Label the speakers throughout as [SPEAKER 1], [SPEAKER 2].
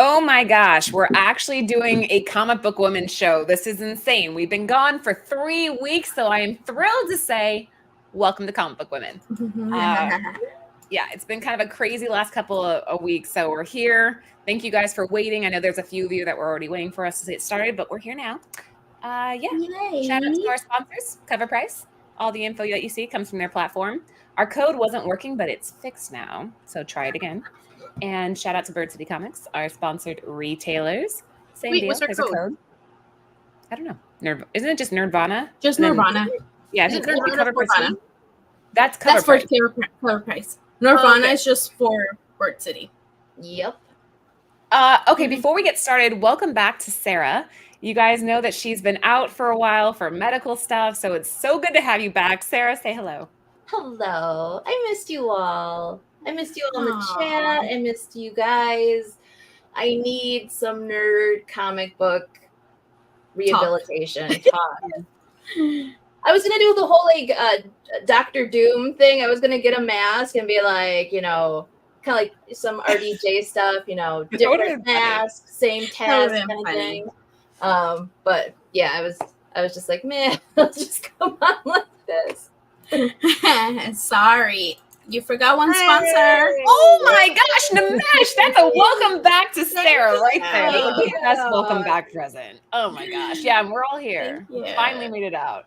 [SPEAKER 1] Oh my gosh, we're actually doing a comic book woman show. This is insane. We've been gone for 3 weeks, so I am thrilled to say welcome to Comic Book Women. Yeah, it's been kind of a crazy last couple of weeks, so we're here. Thank you guys for waiting. I know there's a few of you that were already waiting for us to get started, but we're here now.
[SPEAKER 2] Yay.
[SPEAKER 1] Shout out to our sponsors, Cover Price. All the info that you see comes from their platform. Our code wasn't working, but it's fixed now, so try it again. And shout out to Bird City Comics, our sponsored retailers. Same deal.
[SPEAKER 3] What's our code?
[SPEAKER 1] I don't know. Isn't it just Nerdvana?
[SPEAKER 2] Just Nirvana.
[SPEAKER 1] Yeah,
[SPEAKER 3] Is it
[SPEAKER 1] Nerdvana
[SPEAKER 3] Cover
[SPEAKER 1] Price? That's Cover
[SPEAKER 2] That's
[SPEAKER 1] Price.
[SPEAKER 2] for Cover Price. Nirvana is just for Bird City.
[SPEAKER 3] Yep.
[SPEAKER 1] Okay, before we get started, welcome back to Sarah. You guys know that she's been out for a while for medical stuff, so it's so good to have you back. Sarah, say hello.
[SPEAKER 3] Hello. I missed you all. I missed you all in the chat. I missed you guys. I need some nerd comic book rehabilitation talk. I was gonna do the whole Doctor Doom thing. I was gonna get a mask and be like, kind of like some RDJ stuff, different mask, same task kind of thing. But yeah, I was just like, man, let's just come on like this.
[SPEAKER 2] Sorry. You forgot one sponsor.
[SPEAKER 1] Oh my gosh, Namesh, that's a welcome back to Sarah right there. That's the best welcome back present. Oh my gosh. Yeah, and we're all here. Finally made it out.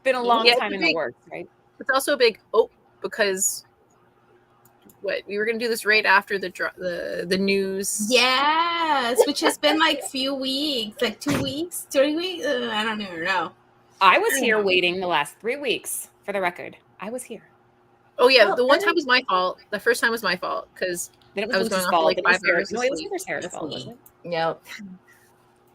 [SPEAKER 1] Been a long time in the works, right?
[SPEAKER 3] It's also a big because we were gonna do this right after the news.
[SPEAKER 2] Yes, which has been like few weeks, like 2 weeks, 3 weeks. I don't even know.
[SPEAKER 1] I was here waiting the last 3 weeks, for the record. I was here.
[SPEAKER 3] Oh yeah, the one time was my fault. The first time was my fault because I was going on for like 5 hours.
[SPEAKER 1] No, it was never Sarah's fault, wasn't it?
[SPEAKER 3] Yep.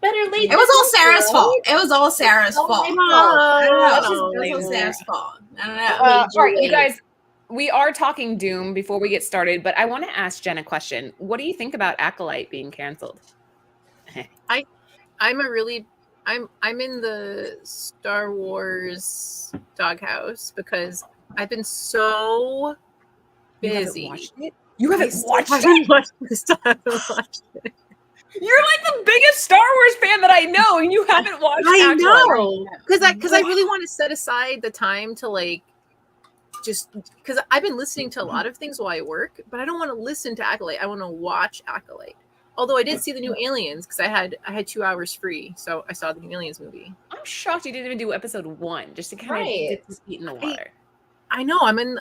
[SPEAKER 3] Better late.
[SPEAKER 2] It was all Sarah's fault. It was all Sarah's fault. It was all Sarah's fault. I don't know.
[SPEAKER 1] All right, you guys, we are talking Doom before we get started, but I want to ask Jen a question. What do you think about Acolyte being canceled?
[SPEAKER 3] I'm in the Star Wars doghouse because I've been so busy.
[SPEAKER 1] You haven't watched it?
[SPEAKER 3] I haven't watched it.
[SPEAKER 1] You're like the biggest Star Wars fan that I know, and you haven't watched it.
[SPEAKER 3] I know. Because I really want to set aside the time to just because I've been listening to a lot of things while I work, but I don't want to listen to Acolyte. I want to watch Acolyte. Although I did see the new Aliens because I had 2 hours free, so I saw the new Aliens movie.
[SPEAKER 1] I'm shocked you didn't even do episode 1 just to kind of dip his feet in the water.
[SPEAKER 3] I know. I'm in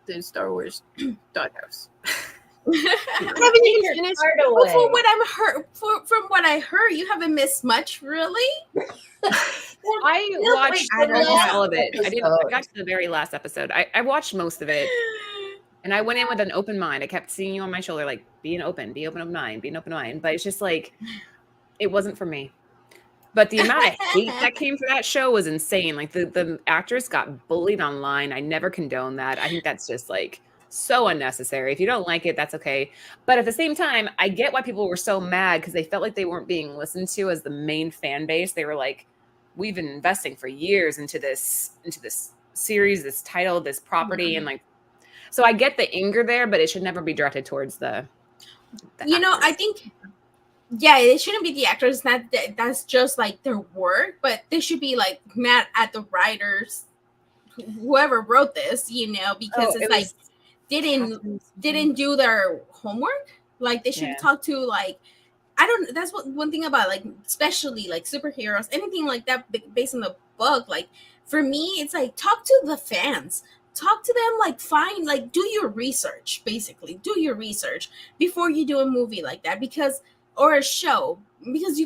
[SPEAKER 3] the Star Wars doghouse. I haven't even finished.
[SPEAKER 2] From what I heard, you haven't missed much, really.
[SPEAKER 1] I watched all of it. I got to the very last episode. I watched most of it. And I went in with an open mind. I kept seeing you on my shoulder, like, be an open mind. But it's just like, it wasn't for me. But the amount of hate that came for that show was insane. Like, the actors got bullied online. I never condone that. I think that's just, like, so unnecessary. If you don't like it, that's okay. But at the same time, I get why people were so mad because they felt like they weren't being listened to as the main fan base. They were like, we've been investing for years into this series, this title, this property, and like, so I get the anger there, but it should never be directed towards the actors.
[SPEAKER 2] I think, it shouldn't be the actors. That's just like their work, but they should be like mad at the writers, wwhoever wrote this, because didn't do their homework. Like they should talk to that's one thing about especially superheroes, anything like that based on the book. Like for me, it's like talk to the fans. Talk to them, do your research, basically. Do your research before you do a movie like that, or a show, because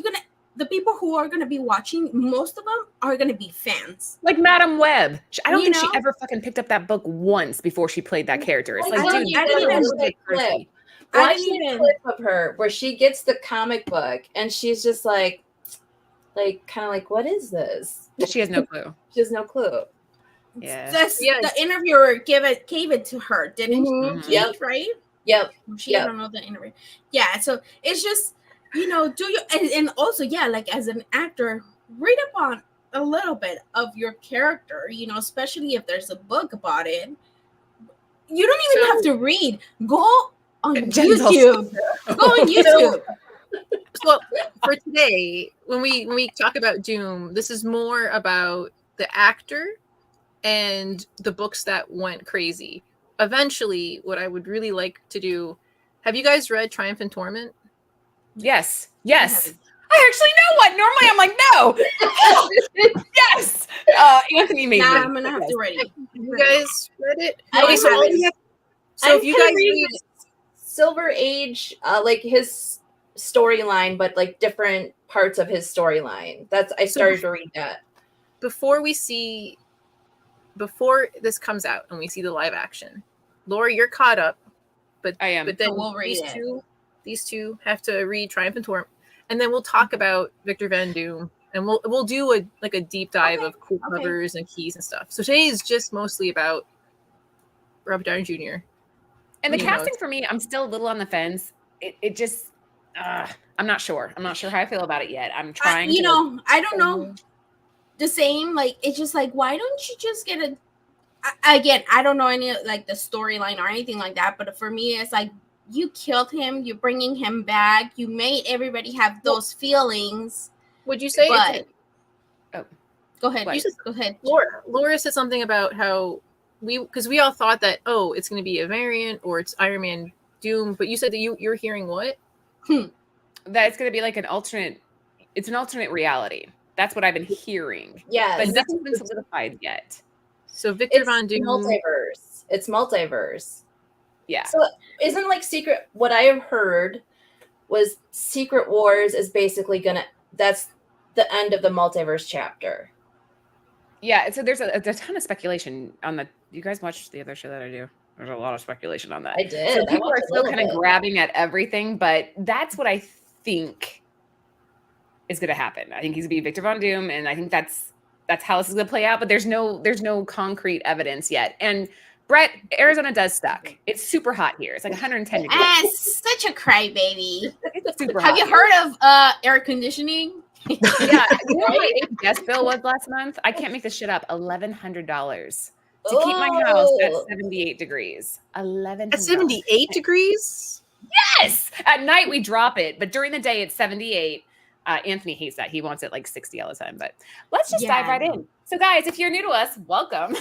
[SPEAKER 2] the people who are going to be watching, most of them are going to be fans.
[SPEAKER 1] Like Madam Web. I don't think she ever fucking picked up that book once before she played that character. It's like, dude,
[SPEAKER 3] I didn't even watch the clip of her where she gets the comic book and she's just like kind of like, what is this?
[SPEAKER 1] She has no clue.
[SPEAKER 3] She has no clue.
[SPEAKER 1] Yeah.
[SPEAKER 2] The interviewer gave it to her, didn't she?
[SPEAKER 3] Yep.
[SPEAKER 2] Right?
[SPEAKER 3] Yep.
[SPEAKER 2] She don't know the interview. Yeah. So it's just, do you and also as an actor, read up on a little bit of your character, especially if there's a book about it. You don't even have to read. Go on YouTube. Go on YouTube.
[SPEAKER 4] So for today, when we talk about Doom, this is more about the actor and the books that went crazy. Eventually, what I would really like to do, have you guys read Triumph and Torment?
[SPEAKER 1] Yes. I actually know one. Normally I'm like, no. Yes. Anthony made me.
[SPEAKER 2] I'm gonna have to read it.
[SPEAKER 4] You guys read it?
[SPEAKER 3] Okay,
[SPEAKER 4] so if you guys read
[SPEAKER 3] Silver Age, like his storyline, but like different parts of his storyline. I started to read that.
[SPEAKER 4] Before this comes out and we see the live action, Laura, you're caught up, but
[SPEAKER 1] I am.
[SPEAKER 4] But then
[SPEAKER 2] we'll read
[SPEAKER 4] these two have to read Triumph and Torment, and then we'll talk about Victor Van Doom, and we'll do a deep dive of cool covers and keys and stuff. So today is just mostly about Robert Downey Jr.
[SPEAKER 1] And the casting for me, I'm still a little on the fence. It just, I'm not sure. I'm not sure how I feel about it yet. I'm trying.
[SPEAKER 2] I don't know. The same, like, it's just like, why don't you just get again, I don't know any like the storyline or anything like that, but for me it's like, you killed him, you're bringing him back, you made everybody have those feelings.
[SPEAKER 4] Would you say
[SPEAKER 2] go ahead. Go ahead.
[SPEAKER 4] Laura said something about how because we all thought that it's going to be a variant or it's Iron Man Doom, but you said that you're hearing what?
[SPEAKER 1] That it's going to be like an alternate reality. That's what I've been hearing.
[SPEAKER 3] Yeah,
[SPEAKER 1] but nothing's been solidified yet.
[SPEAKER 4] So Victor Von Doom.
[SPEAKER 3] Multiverse. It's multiverse.
[SPEAKER 1] Yeah.
[SPEAKER 3] So isn't like Secret? What I have heard was Secret Wars is basically that's the end of the multiverse chapter.
[SPEAKER 1] Yeah. So there's a ton of speculation on the. You guys watch the other show that I do? There's a lot of speculation on that.
[SPEAKER 3] I did.
[SPEAKER 1] So people are still kind of grabbing at everything, but that's what I think is going to happen. I think he's going to be Victor Von Doom, and I think that's how this is going to play out. But there's no concrete evidence yet. And Brett, Arizona does suck. It's super hot here. It's like 110 degrees.
[SPEAKER 2] Such a crybaby.
[SPEAKER 1] It's super hot.
[SPEAKER 2] Have you heard of air conditioning?
[SPEAKER 1] Yeah. You know what my gas bill was last month? I can't make this shit up. $1,100 to keep my house at 78 degrees. $1,100.
[SPEAKER 4] At 78 degrees?
[SPEAKER 1] Yes. At night we drop it, but during the day it's 78. Anthony hates that. He wants it like 60 all the time, but let's just dive right in. So guys, if you're new to us, welcome.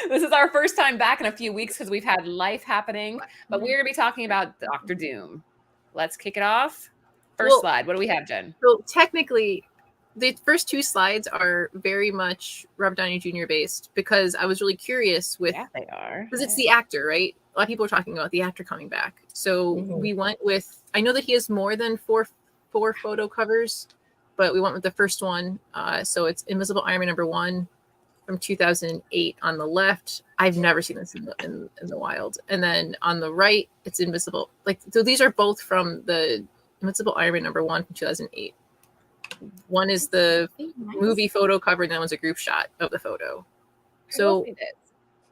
[SPEAKER 1] This is our first time back in a few weeks because we've had life happening, but we're going to be talking about Dr. Doom. Let's kick it off. First slide. What do we have, Jen?
[SPEAKER 4] So technically, the first two slides are very much Robert Downey Jr. based because I was really curious with...
[SPEAKER 1] Yeah, they are.
[SPEAKER 4] Because it's the actor, right? A lot of people are talking about the actor coming back. So we went with... I know that he has more than four photo covers, but we went with the first one. So it's Invisible Iron Man #1 from 2008 on the left. I've never seen this in the wild. And then on the right, it's Invisible. So these are both from the Invincible Iron Man #1 from 2008. One is the movie photo cover, and that one's a group shot of the photo. So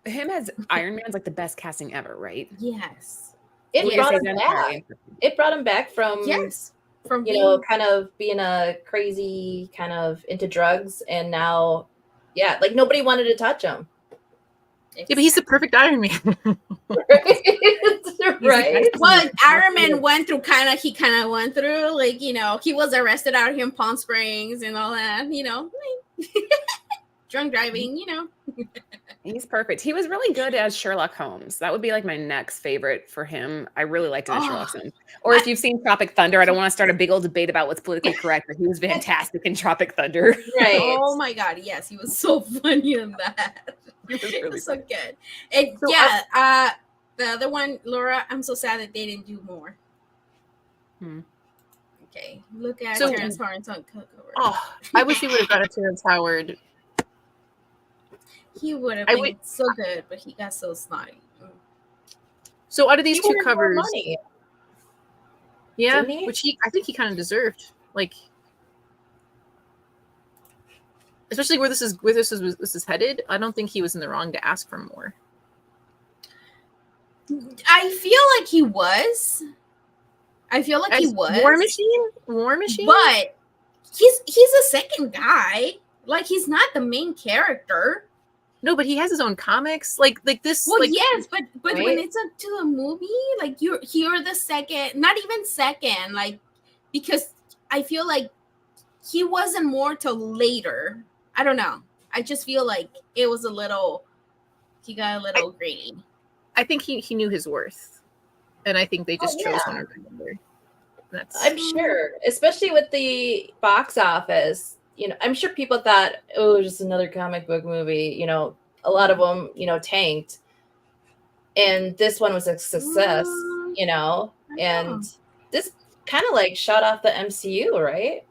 [SPEAKER 1] him as Iron Man's like the best casting ever, right?
[SPEAKER 2] Yes.
[SPEAKER 3] It brought him back. It brought him back from
[SPEAKER 2] from
[SPEAKER 3] kind of being a crazy, kind of into drugs, and now like nobody wanted to touch him.
[SPEAKER 4] Yeah, but he's the perfect Iron Man.
[SPEAKER 3] Right.
[SPEAKER 2] Well, Iron Man went through like, he was arrested out here in Palm Springs and all that, drunk driving,
[SPEAKER 1] He's perfect. He was really good as Sherlock Holmes. That would be like my next favorite for him. I really liked him as Sherlock Holmes. Or if you've seen Tropic Thunder, I don't want to start a big old debate about what's politically correct, but he was fantastic in Tropic Thunder.
[SPEAKER 2] Right. Oh my God. Yes. He was so funny in that.
[SPEAKER 1] He was really
[SPEAKER 2] so good. And the other one, Laura, I'm so sad that they didn't do more. Okay. Look at Terrence Howard on cover.
[SPEAKER 4] Oh, I wish he would have got a Terrence Howard.
[SPEAKER 2] He would have been so good, but he got so snotty.
[SPEAKER 4] So out of these two covers,
[SPEAKER 3] yeah,
[SPEAKER 4] which I think he kind of deserved, especially where this is headed. I don't think he was in the wrong to ask for more.
[SPEAKER 2] I feel like he was. He was
[SPEAKER 4] War Machine,
[SPEAKER 2] but he's a second guy. Like, he's not the main character.
[SPEAKER 4] No, but he has his own comics. Like this.
[SPEAKER 2] Well,
[SPEAKER 4] like,
[SPEAKER 2] yes, but
[SPEAKER 3] right?
[SPEAKER 2] when it's up to a movie, like you're the second, not even second, like because I feel like he wasn't more till later. I don't know. I just feel like it was he got a little greedy.
[SPEAKER 4] I think he knew his worth, and I think they just chose one or the other.
[SPEAKER 3] I'm sure, especially with the box office. You know, I'm sure people thought, oh, just another comic book movie. You know, a lot of them, you know, tanked, and this one was a success. You know, and this kind of like shot off the MCU, right?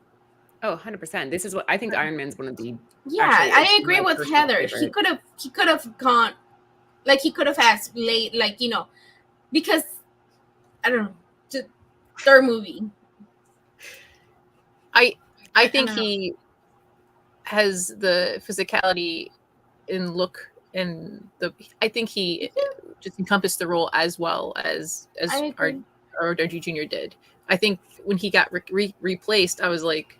[SPEAKER 1] Oh, 100%. This is what I think Iron Man's one of the.
[SPEAKER 2] Yeah, I agree with Heather. He could have gone, like he could have had late, like you know, because I don't know, third movie.
[SPEAKER 4] I think he has the physicality and look and I think he just encompassed the role as well as RDJ Jr. did. I think when he got replaced, I was like,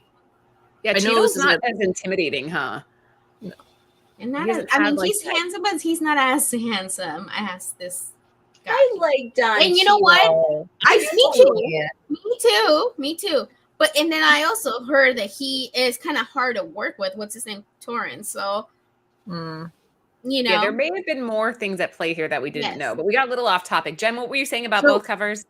[SPEAKER 1] yeah, Cheeto's not as intimidating, huh?
[SPEAKER 2] No. And not as, I mean, he's handsome, but he's not as handsome as this guy.
[SPEAKER 3] I like Downey.
[SPEAKER 2] And you know what? Me too. But and then I also heard that he is kind of hard to work with. What's his name? Torrance. So, you know,
[SPEAKER 1] yeah, there may have been more things at play here that we didn't know, but we got a little off topic. Jen, what were you saying about both covers?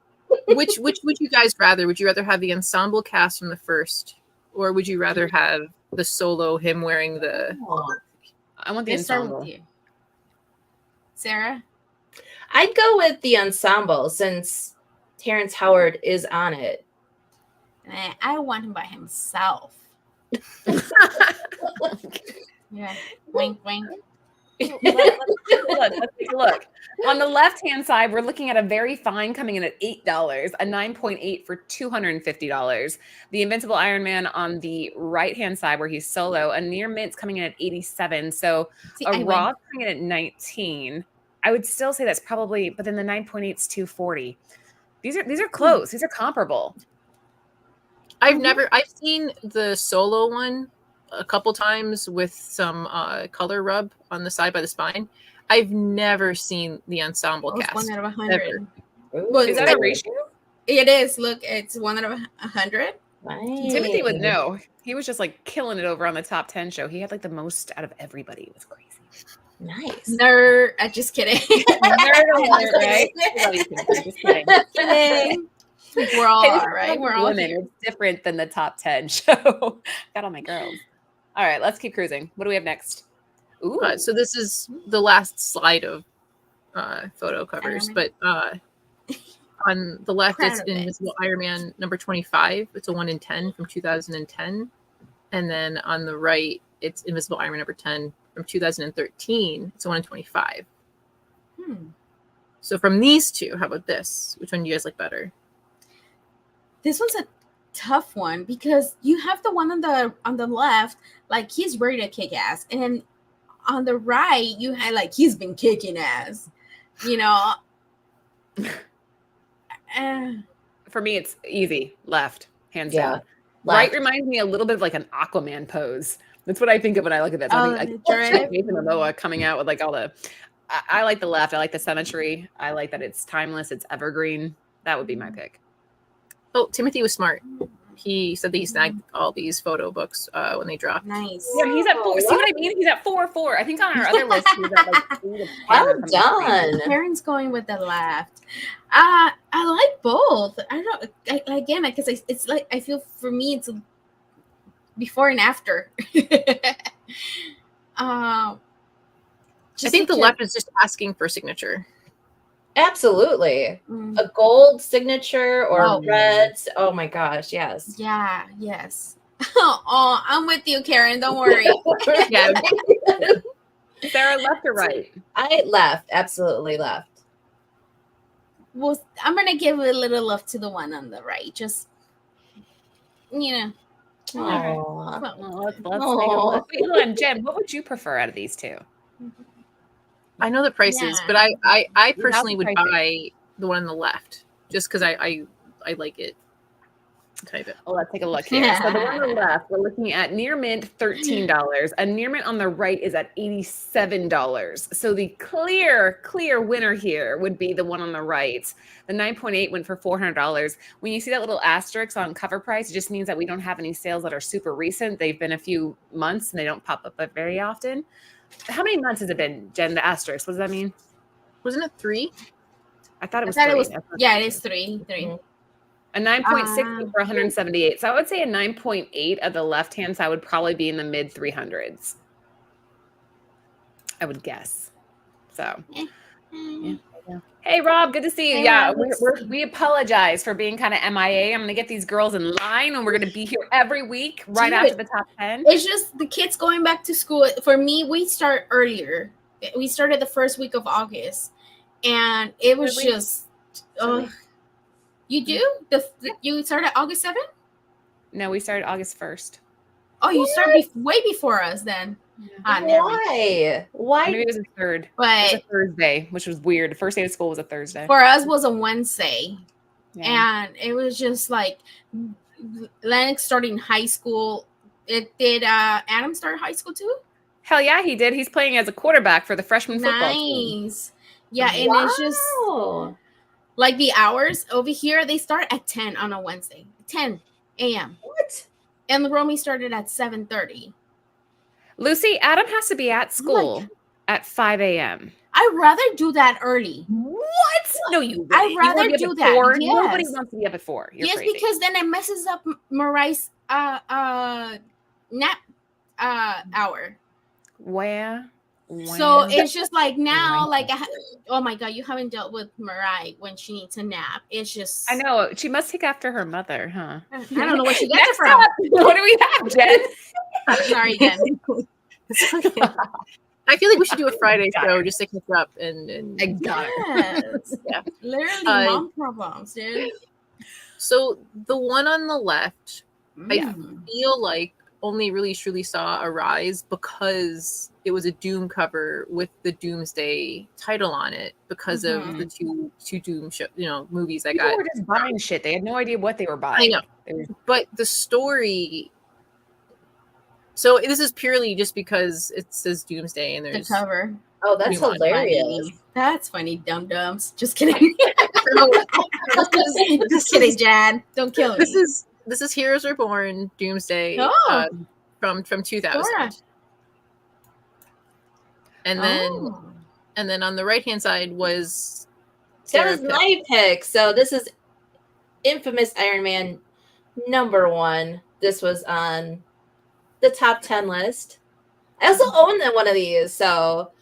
[SPEAKER 4] Which would you guys rather? Would you rather have the ensemble cast from the first, or would you rather have the solo him wearing the?
[SPEAKER 1] I want the ensemble.
[SPEAKER 2] Sarah,
[SPEAKER 3] I'd go with the ensemble since Terrence Howard is on it.
[SPEAKER 2] I want him by himself. Yeah, wink, wink.
[SPEAKER 1] Let's take a look. On the left-hand side, we're looking at a very fine coming in at $8, a 9.8 for $250. The Invincible Iron Man on the right-hand side, where he's solo, a near mint's coming in at 87. So a raw coming in at 19. I would still say that's probably, but then the 9.8 is 240. These are close. These are comparable.
[SPEAKER 4] I've seen the solo one a couple times with some color rub on the side by the spine. I've never seen the ensemble cast.
[SPEAKER 2] 1 out of 100.
[SPEAKER 1] Is that a ratio?
[SPEAKER 2] It is. Look, it's 1 out of 100.
[SPEAKER 3] Nice.
[SPEAKER 1] Timothy would know. He was just like killing it over on the top 10 show. He had like the most out of everybody. It was crazy.
[SPEAKER 3] Nice.
[SPEAKER 2] Nerd. Just kidding.
[SPEAKER 1] Nerd alert, right? Just kidding.
[SPEAKER 2] We're all right. We're all
[SPEAKER 1] women. It's different than the top 10 show. Got all my girls. All right, let's keep cruising. What do we have next?
[SPEAKER 4] Ooh. So this is the last slide of photo covers, but on the left it's Invisible Iron Man number 25. It's a 1 in 10 from 2010, and then on the right it's Invisible Iron Man number 10 from 2013. It's a 1 in 25. So from these two, how about this? Which one do you guys like better?
[SPEAKER 2] This one's a tough one because you have the one on the left, like he's ready to kick ass, and then on the right you had like he's been kicking ass, you know.
[SPEAKER 1] For me, it's easy left, hands down.
[SPEAKER 3] Left.
[SPEAKER 1] Right reminds me a little bit of like an Aquaman pose. That's what I think of when I look at that. So I think Jason Momoa coming out with like all the. I like the left. I like the symmetry. I like that it's timeless. It's evergreen. That would be my pick.
[SPEAKER 4] Oh, Timothy was smart. He said that he snagged all these photo books when they dropped.
[SPEAKER 2] Nice.
[SPEAKER 1] Yeah, he's at 4. See what I mean? He's at 4. I think on our other list, he's at like 3 to 10.
[SPEAKER 3] Well done.
[SPEAKER 2] Karen's going with the left. I like both. I don't again because it's like I feel for me it's before and after.
[SPEAKER 4] I think the left is just asking for signature.
[SPEAKER 3] Absolutely. A gold signature or red. Oh my gosh, yes.
[SPEAKER 2] Yeah, yes. Oh, I'm with you, Karen. Don't worry.
[SPEAKER 1] Yeah. Sarah, left or right?
[SPEAKER 3] I left. Absolutely left.
[SPEAKER 2] Well, I'm going to give a little love to the one on the right. Just, you know.
[SPEAKER 1] Let's take a look. Wait, hold on, Jen, what would you prefer out of these two?
[SPEAKER 4] I know the prices, but I personally would buy the one on the left just because I like it. Type it.
[SPEAKER 1] Well, let's take a look here. So the one on the left, we're looking at near mint, $13. A near mint on the right is at $87. So the clear winner here would be the one on the right. The 9.8 went for $400. When you see that little asterisk on cover price, it just means that we don't have any sales that are super recent. They've been a few months and they don't pop up very often. How many months has it been, Jen, the asterisk? What does that mean?
[SPEAKER 4] Wasn't it 3?
[SPEAKER 1] I thought it was 3.
[SPEAKER 2] Yeah, it is 3.
[SPEAKER 1] A 9.6 for 178. So I would say a 9.8 at the left-hand side would probably be in the mid 300s. I would guess. So, yeah. Hey, Rob, good to see you. Yeah, we apologize for being kind of MIA. I'm going to get these girls in line, and we're going to be here every week right after the top 10.
[SPEAKER 2] It's just the kids going back to school. For me, we start earlier. We started the first week of August, and it was just... You do? You started August 7th?
[SPEAKER 1] No, we started August 1st.
[SPEAKER 2] Oh, you started way before us then.
[SPEAKER 3] Why?
[SPEAKER 1] Maybe it was a third.
[SPEAKER 2] But
[SPEAKER 1] it was a Thursday, which was weird. The first day of school was a Thursday.
[SPEAKER 2] For us was a Wednesday. Yeah. And it was just like Lennox starting high school. Did Adam start high school too?
[SPEAKER 1] Hell yeah, he did. He's playing as a quarterback for the freshman football team.
[SPEAKER 2] Nice. Yeah, and it's just... Like the hours over here, they start at 10 on a Wednesday, 10 a.m.
[SPEAKER 3] What?
[SPEAKER 2] And the Romy started at 7:30.
[SPEAKER 1] Lucy, Adam has to be at school at 5 a.m.
[SPEAKER 2] I'd rather do that early.
[SPEAKER 1] What? No, you.
[SPEAKER 2] I'd rather do that. Yes.
[SPEAKER 1] Nobody wants to be up at 4. You're crazy.
[SPEAKER 2] Because then it messes up Mariah's nap hour.
[SPEAKER 1] Where?
[SPEAKER 2] So it's just like now, like, oh my God, you haven't dealt with Mariah when she needs a nap. It's just...
[SPEAKER 1] I know. She must take after her mother, huh?
[SPEAKER 2] I don't know where she gets it from.
[SPEAKER 1] What do we have, Jen?
[SPEAKER 2] Sorry, Jen.
[SPEAKER 4] I feel like we should do a Friday show just to catch up and
[SPEAKER 2] I got it. Yeah. Literally mom problems, dude.
[SPEAKER 4] So the one on the left, I feel like only really truly saw a rise because it was a Doom cover with the Doomsday title on it because of the two Doom movies that
[SPEAKER 1] People were just buying shit. They had no idea what they were buying.
[SPEAKER 4] I know, but the story. So this is purely just because it says Doomsday and there's
[SPEAKER 2] the cover.
[SPEAKER 3] Oh, that's hilarious.
[SPEAKER 2] Funny. That's funny, dum-dums. Just kidding. Just kidding, Jan. Don't kill me.
[SPEAKER 4] This is Heroes Reborn Doomsday from 2000. Sure. And then on the right-hand side was
[SPEAKER 3] that was my pick. So this is infamous Iron Man #1. This was on the top 10 list. I also own one of these. So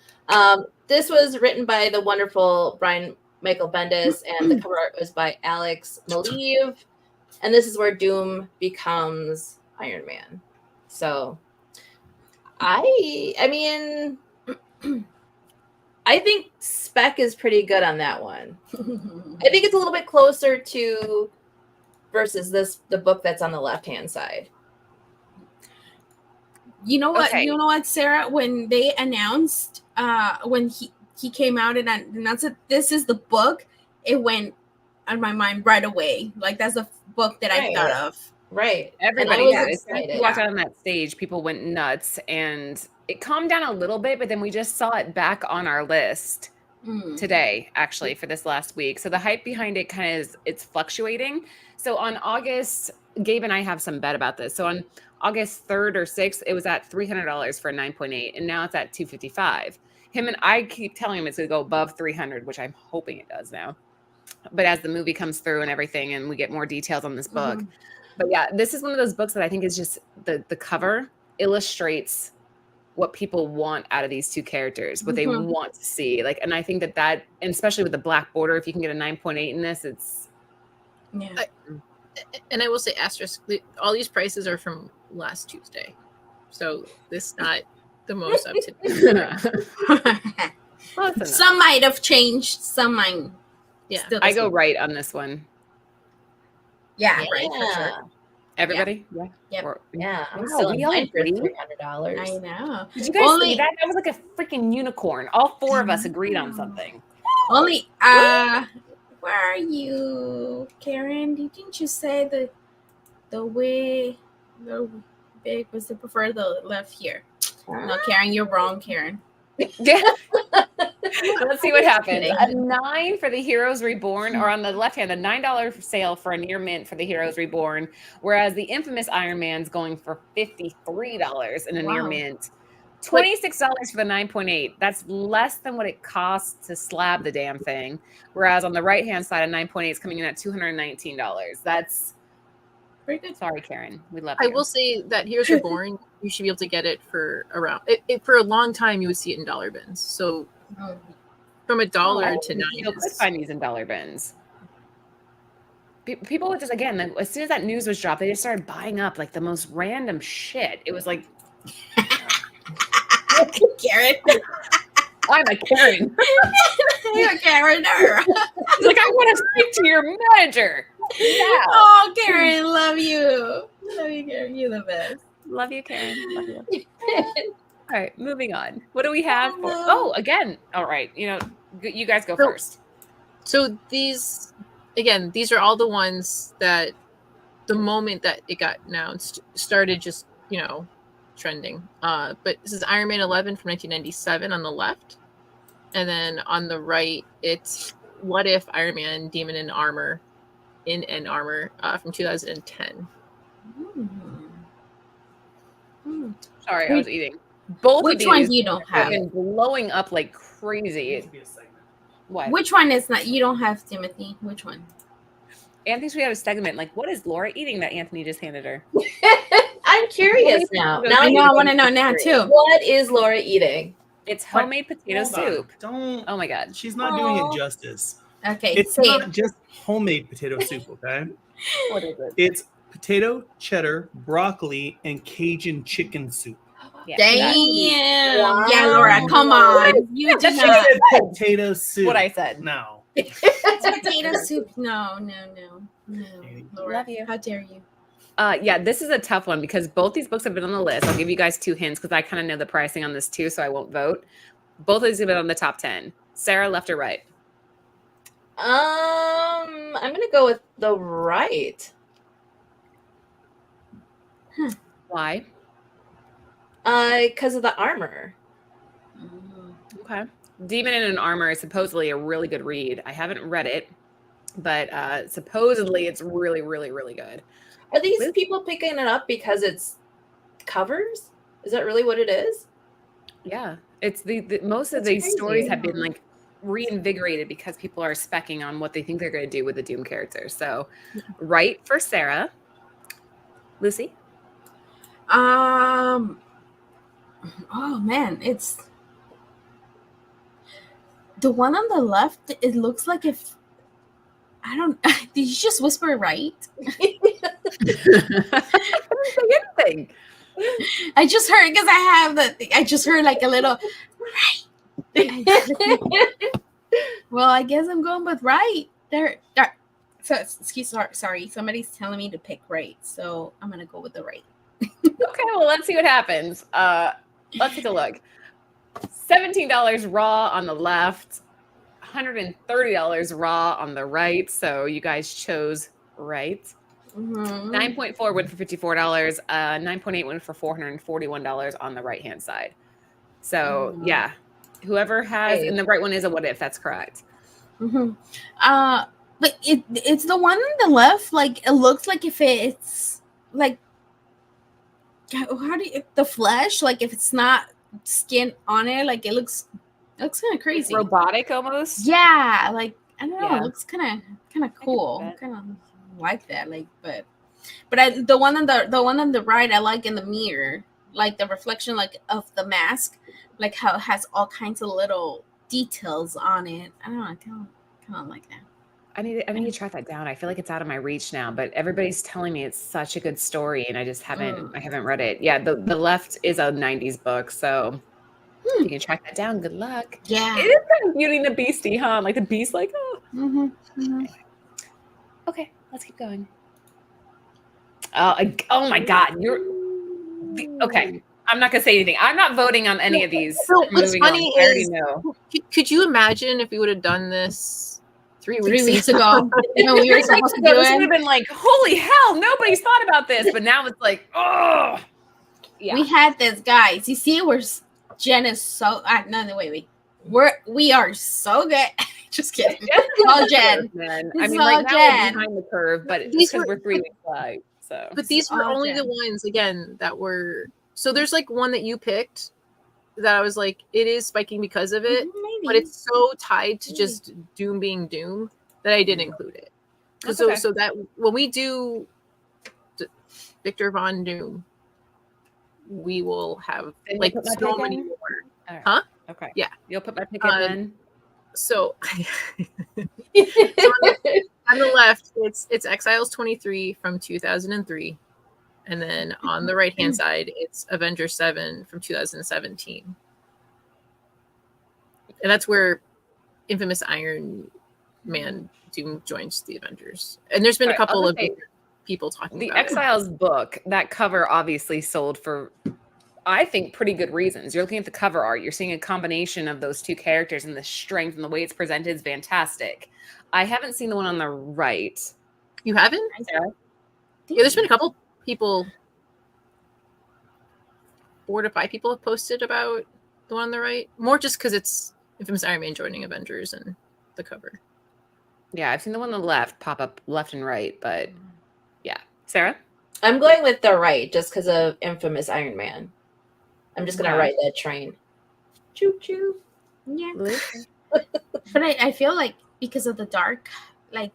[SPEAKER 3] this was written by the wonderful Brian Michael Bendis, and the cover art was by Alex Maleev. And this is where Doom becomes Iron Man. So I mean, I think spec is pretty good on that one. I think it's a little bit closer to versus the book that's on the left-hand side.
[SPEAKER 2] You know what? Okay. You know what, Sarah? When they announced, when he came out and announced that this is the book, it went on my mind right away. Like that's the book that I thought of.
[SPEAKER 3] Right.
[SPEAKER 1] Everybody was excited. Walked out on that stage, people went nuts, and it calmed down a little bit, but then we just saw it back on our list today, actually, for this last week. So the hype behind it kind of it's fluctuating. So on August, Gabe and I have some bet about this. So on August 3rd or 6th, it was at $300 for a 9.8, and now it's at $255. I keep telling him it's going to go above 300, which I'm hoping it does now. But as the movie comes through and everything, and we get more details on this book. But yeah, this is one of those books that I think is just the cover illustrates what people want out of these two characters, what they want to see. Like, and I think that, and especially with the black border, if you can get a 9.8 in this, it's.
[SPEAKER 2] Yeah.
[SPEAKER 4] And I will say, asterisk, all these prices are from last Tuesday. So this is not the most up to date.
[SPEAKER 2] Some might have changed. Some might.
[SPEAKER 4] Yeah.
[SPEAKER 1] I go right on this one.
[SPEAKER 2] Yeah, right. For sure.
[SPEAKER 1] Everybody?
[SPEAKER 2] Yeah.
[SPEAKER 3] Yep. Yeah. I'm
[SPEAKER 1] still
[SPEAKER 3] in line for $300.
[SPEAKER 2] I know.
[SPEAKER 1] Did you guys see that? That was like a freaking unicorn. All 4 of us agreed on something.
[SPEAKER 2] Where are you, Karen? Didn't you say that The way the big was to prefer the left here. No, Karen, you're wrong, Karen.
[SPEAKER 1] Yeah. Let's see what happens. A 9 for the Heroes Reborn, or on the left hand, a $9 sale for a near mint for the Heroes Reborn, whereas the infamous Iron Man's going for $53 in a near mint. $26 for the 9.8. That's less than what it costs to slab the damn thing. Whereas on the right hand side, a 9.8 is coming in at $219. That's
[SPEAKER 2] pretty good.
[SPEAKER 1] Sorry, Karen. We love
[SPEAKER 4] you.
[SPEAKER 1] I
[SPEAKER 4] will say that Heroes Reborn, you should be able to get it for around for a long time. You would see it in dollar bins. So from $1 to $9.
[SPEAKER 1] You could find these in dollar bins. People would just, again, as soon as that news was dropped, they just started buying up like the most random shit. It was like,
[SPEAKER 2] Karen.
[SPEAKER 1] I'm a Karen.
[SPEAKER 2] You're a Karen.
[SPEAKER 1] Like, I want to speak to your manager. Yeah.
[SPEAKER 2] Oh, Karen, love you. Love you, Karen. You're the best.
[SPEAKER 1] Love you, Karen. Love you. All right, moving on. What do we have for? Oh, again. All right. You guys go first.
[SPEAKER 4] So these are all the ones that the moment that it got announced started just, trending. But this is Iron Man 11 from 1997 on the left. And then on the right, it's What If Iron Man Demon in Armor from 2010.
[SPEAKER 1] Sorry, I was eating. Both
[SPEAKER 2] Which
[SPEAKER 1] of these
[SPEAKER 2] one you don't have?
[SPEAKER 1] Been blowing up like crazy. What?
[SPEAKER 2] Which one is not? You don't have, Timothy. Which one?
[SPEAKER 1] Anthony's, we have a segment. Like, what is Laura eating that Anthony just handed her?
[SPEAKER 3] I'm curious now.
[SPEAKER 2] Now I want to know now too.
[SPEAKER 3] What is Laura eating?
[SPEAKER 1] It's homemade potato soup.
[SPEAKER 5] Don't.
[SPEAKER 1] Oh my God.
[SPEAKER 5] She's not doing it justice.
[SPEAKER 2] Okay.
[SPEAKER 5] It's not just homemade potato soup, okay?
[SPEAKER 1] What is it?
[SPEAKER 5] It's potato, cheddar, broccoli, and Cajun chicken soup.
[SPEAKER 2] Yeah, damn. Wow. Yeah, Laura, come on. You just
[SPEAKER 5] said potato soup.
[SPEAKER 1] What I said.
[SPEAKER 5] No.
[SPEAKER 2] Potato soup. No. Laura,
[SPEAKER 1] love you.
[SPEAKER 2] How dare you?
[SPEAKER 1] Yeah, this is a tough one because both these books have been on the list. I'll give you guys 2 hints because I kind of know the pricing on this too, so I won't vote. Both of these have been on the top 10. Sarah, left or right?
[SPEAKER 3] I'm gonna go with the right.
[SPEAKER 1] Why?
[SPEAKER 3] Because of the armor.
[SPEAKER 1] Okay. Demon in an Armor is supposedly a really good read. I haven't read it, but supposedly it's really, really, really good.
[SPEAKER 3] Are these people picking it up because it's covers? Is that really what it is?
[SPEAKER 1] Yeah. It's the most of these stories have been like reinvigorated because people are speccing on what they think they're going to do with the Doom characters. So, right for Sarah. Lucy?
[SPEAKER 2] Oh man, it's the one on the left. It looks like if I don't. Did you just whisper right?
[SPEAKER 1] I didn't say anything.
[SPEAKER 2] I just heard because I have I just heard like a little right. Well, I guess I'm going with right. There. So sorry. Somebody's telling me to pick right, so I'm gonna go with the right.
[SPEAKER 1] Okay, well, let's see what happens. Let's take a look. $17 raw on the left, $130 raw on the right. So you guys chose right. 9.4 went for $54. 9.8 went for $441 on the right-hand side. So yeah, whoever has, and the right one is a What If. That's correct.
[SPEAKER 2] But it's the one on the left. Like it looks like if it's like. How do you the flesh? Like if it's not skin on it, like it looks kind of crazy,
[SPEAKER 1] it's robotic almost.
[SPEAKER 2] Yeah, like I don't know. It looks kind of cool. Kind of like that. Like, but the one on the right, I like in the mirror, like the reflection, like of the mask, like how it has all kinds of little details on it. I don't know. I kind of like that.
[SPEAKER 1] I need to track that down. I feel like it's out of my reach now, but everybody's telling me it's such a good story, and I just haven't read it. Yeah, the left is a 90s book, so if you can track that down, good luck.
[SPEAKER 2] Yeah.
[SPEAKER 1] It is kind of Beauty and the Beastie, huh? Like the beast, like, oh. Okay, let's keep going. Oh my God, okay. I'm not gonna say anything. I'm not voting on any of these.
[SPEAKER 4] So what's funny is, could you imagine if we would have done this 3
[SPEAKER 2] 3
[SPEAKER 4] weeks.
[SPEAKER 2] weeks ago. We were supposed to do
[SPEAKER 1] This would
[SPEAKER 2] it.
[SPEAKER 1] have been like, holy hell, nobody's thought about this. But now it's like, oh. Yeah.
[SPEAKER 2] We had this, guys. You see, Jen is so. No, wait. We are so good. Just kidding. Oh, Jen.
[SPEAKER 1] Man.
[SPEAKER 2] It's
[SPEAKER 1] I mean,
[SPEAKER 2] all
[SPEAKER 1] like now
[SPEAKER 2] Jen.
[SPEAKER 1] we're behind the curve, but it's
[SPEAKER 4] These
[SPEAKER 1] because
[SPEAKER 4] were-
[SPEAKER 1] we're 3 weeks live. So,
[SPEAKER 4] But these were
[SPEAKER 2] all
[SPEAKER 4] only
[SPEAKER 2] Jen.
[SPEAKER 4] the ones again that were. So there's like one that you picked that I was like, it is spiking because of it,
[SPEAKER 2] Maybe.
[SPEAKER 4] but it's so tied to just Doom being Doom that I didn't include it.
[SPEAKER 1] That's
[SPEAKER 4] So
[SPEAKER 1] okay.
[SPEAKER 4] so that when we do Victor Von Doom, we will have
[SPEAKER 1] Then
[SPEAKER 4] like
[SPEAKER 1] you'll put my
[SPEAKER 4] so
[SPEAKER 1] pick
[SPEAKER 4] many
[SPEAKER 1] in?
[SPEAKER 4] more.
[SPEAKER 1] all right.
[SPEAKER 4] Huh?
[SPEAKER 1] Okay.
[SPEAKER 4] Yeah.
[SPEAKER 1] You'll put my pick in then.
[SPEAKER 4] So on the left, it's Exiles 23 from 2003. And then on the right hand side, it's Avengers 7 from 2017. And that's where infamous Iron Man Doom joins the Avengers. And there's been a
[SPEAKER 1] All right,
[SPEAKER 4] couple
[SPEAKER 1] I'll
[SPEAKER 4] of
[SPEAKER 1] just say,
[SPEAKER 4] people talking
[SPEAKER 1] the
[SPEAKER 4] about
[SPEAKER 1] Exiles book, that cover obviously sold for, I think, pretty good reasons. You're looking at the cover art, you're seeing a combination of those two characters, and the strength and the way it's presented is fantastic. I haven't seen the one on the right.
[SPEAKER 4] it. You haven't?
[SPEAKER 1] Sarah?
[SPEAKER 4] Yeah, there's been a couple people, 4 to 5 people have posted about the one on the right. More just because it's infamous Iron Man joining Avengers and the cover.
[SPEAKER 1] Yeah, I've seen the one on the left pop up left and right, but yeah. Sarah?
[SPEAKER 3] I'm going with the right just because of infamous Iron Man. I'm just gonna
[SPEAKER 1] Okay.
[SPEAKER 3] ride that train. Choo choo.
[SPEAKER 2] Yeah.
[SPEAKER 1] Liz?
[SPEAKER 2] But I feel like because of the dark, like,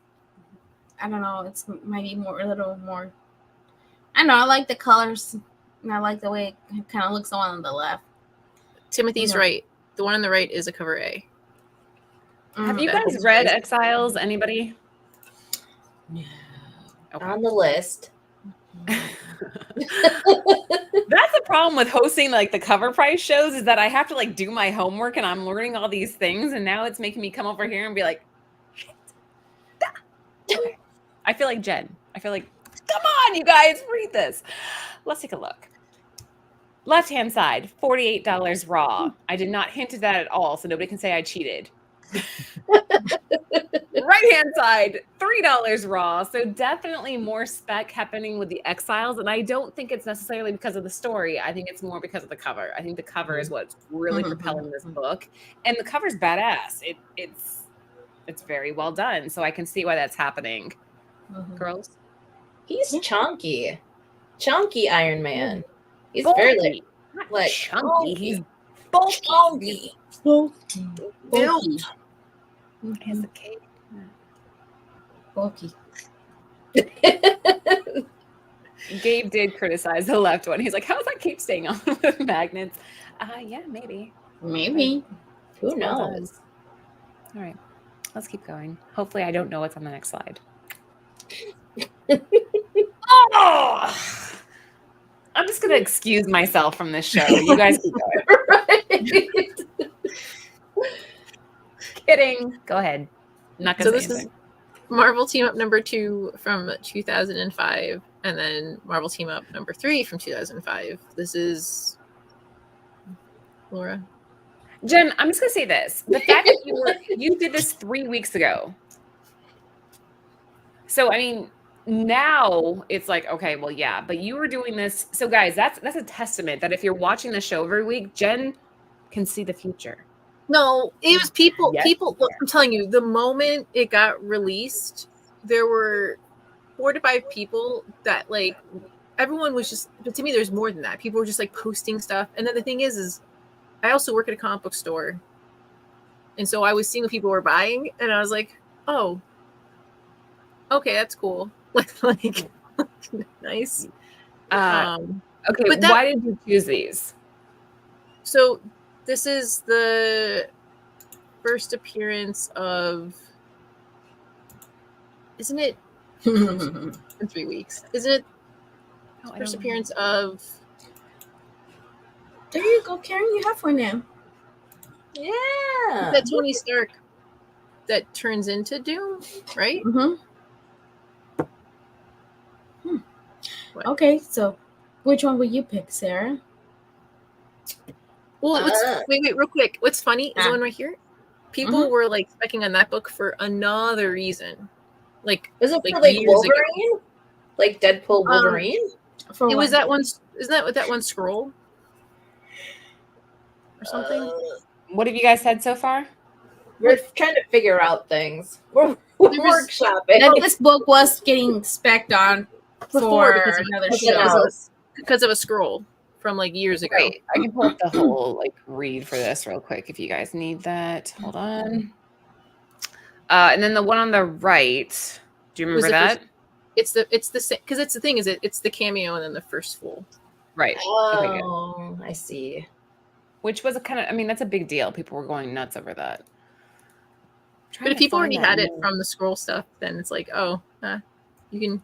[SPEAKER 2] I don't know, it's maybe a little more. I don't know. I like the colors, and I like the way it kind of looks. The one on the left.
[SPEAKER 4] Timothy's
[SPEAKER 2] Yeah.
[SPEAKER 4] right. The one on the right is a cover A.
[SPEAKER 1] Have you
[SPEAKER 4] That
[SPEAKER 1] guys
[SPEAKER 4] is
[SPEAKER 1] read
[SPEAKER 4] crazy.
[SPEAKER 1] Exiles? Anybody?
[SPEAKER 3] No.
[SPEAKER 1] Okay.
[SPEAKER 3] On the list.
[SPEAKER 1] That's the problem with hosting like the cover price shows, is that I have to like do my homework and I'm learning all these things, and now it's making me come over here and be like, shit. Okay. I feel like Jen. I feel like, come on, you guys, read this. Let's take a look. Left-hand side, $48 raw. I did not hint at that at all, so nobody can say I cheated. Right-hand side, $3 raw. So definitely more spec happening with the Exiles, and I don't think it's necessarily because of the story. I think it's more because of the cover. I think the cover is what's really propelling this book, and the cover's badass. It's very well done, so I can see why that's happening. Girls,
[SPEAKER 3] He's chunky. Chunky Iron Man. He's
[SPEAKER 1] bulky.
[SPEAKER 3] fairly
[SPEAKER 1] Not
[SPEAKER 3] like
[SPEAKER 1] chunky. He's
[SPEAKER 3] bulky.
[SPEAKER 1] bulky.
[SPEAKER 2] Bulky.
[SPEAKER 1] He has the cake.
[SPEAKER 2] Bulky.
[SPEAKER 1] Gabe did criticize the left one. He's like, "How does that keep staying on with magnets?" Yeah, maybe.
[SPEAKER 2] Maybe.
[SPEAKER 3] Who knows?
[SPEAKER 1] All right, let's keep going. Hopefully, I don't know what's on the next slide. Oh! I'm just gonna excuse myself from this show. You guys keep going.
[SPEAKER 3] Right.
[SPEAKER 1] Kidding. Go ahead. I'm not
[SPEAKER 4] So
[SPEAKER 1] gonna
[SPEAKER 4] this
[SPEAKER 1] say
[SPEAKER 4] is
[SPEAKER 1] anything.
[SPEAKER 4] Marvel Team Up number 2 from 2005, and then Marvel Team Up number 3 from 2005. This is Laura.
[SPEAKER 1] Jen, I'm just gonna say this: the fact that you did this 3 weeks ago. So I mean, now it's like, okay, well, yeah, but you were doing this. So guys, that's a testament that if you're watching the show every week, Jen can see the future.
[SPEAKER 4] No, it was people.
[SPEAKER 1] Yes.
[SPEAKER 4] People. Look, I'm telling you, the moment it got released, there were 4 to 5 people that like everyone was just. But to me, there's more than that. People were just like posting stuff, and then the thing is I also work at a comic book store, and so I was seeing what people were buying, and I was like, oh, okay, that's cool. like nice.
[SPEAKER 1] Okay,
[SPEAKER 4] but that-
[SPEAKER 1] why did you choose these?
[SPEAKER 4] So this is the first appearance of, isn't it in 3 weeks? Isn't it
[SPEAKER 1] Oh, I
[SPEAKER 4] first
[SPEAKER 1] don't know.
[SPEAKER 4] appearance of?
[SPEAKER 2] There you go, Karen. You have one now.
[SPEAKER 3] Yeah.
[SPEAKER 4] That Tony Stark that turns into Doom, right? What?
[SPEAKER 2] Okay, so which one will you pick, Sarah?
[SPEAKER 4] Well, wait, real quick. What's funny is the one right here. people were like specking on that book for another reason. Like,
[SPEAKER 3] was it
[SPEAKER 4] like
[SPEAKER 3] for like
[SPEAKER 4] years
[SPEAKER 3] Wolverine?
[SPEAKER 4] ago.
[SPEAKER 3] Like Deadpool Wolverine?
[SPEAKER 4] It was that one. Isn't that what that one scroll or something?
[SPEAKER 1] What have you guys said so far?
[SPEAKER 3] We're trying to figure out things. We're workshopping.
[SPEAKER 2] That this book was getting specced on for another show
[SPEAKER 4] because of a scroll from like years ago.
[SPEAKER 1] Right. I can pull up the whole like read for this real quick if you guys need that. Hold on. And then the one on the right. Do you remember that?
[SPEAKER 4] It's the same because it's the thing is it's the cameo and then the first full.
[SPEAKER 1] Right.
[SPEAKER 3] Oh, okay, I see.
[SPEAKER 1] Which was a kind of, I mean, that's a big deal. People were going nuts over that.
[SPEAKER 4] But if people already had it from the scroll stuff, then it's like, oh, you can,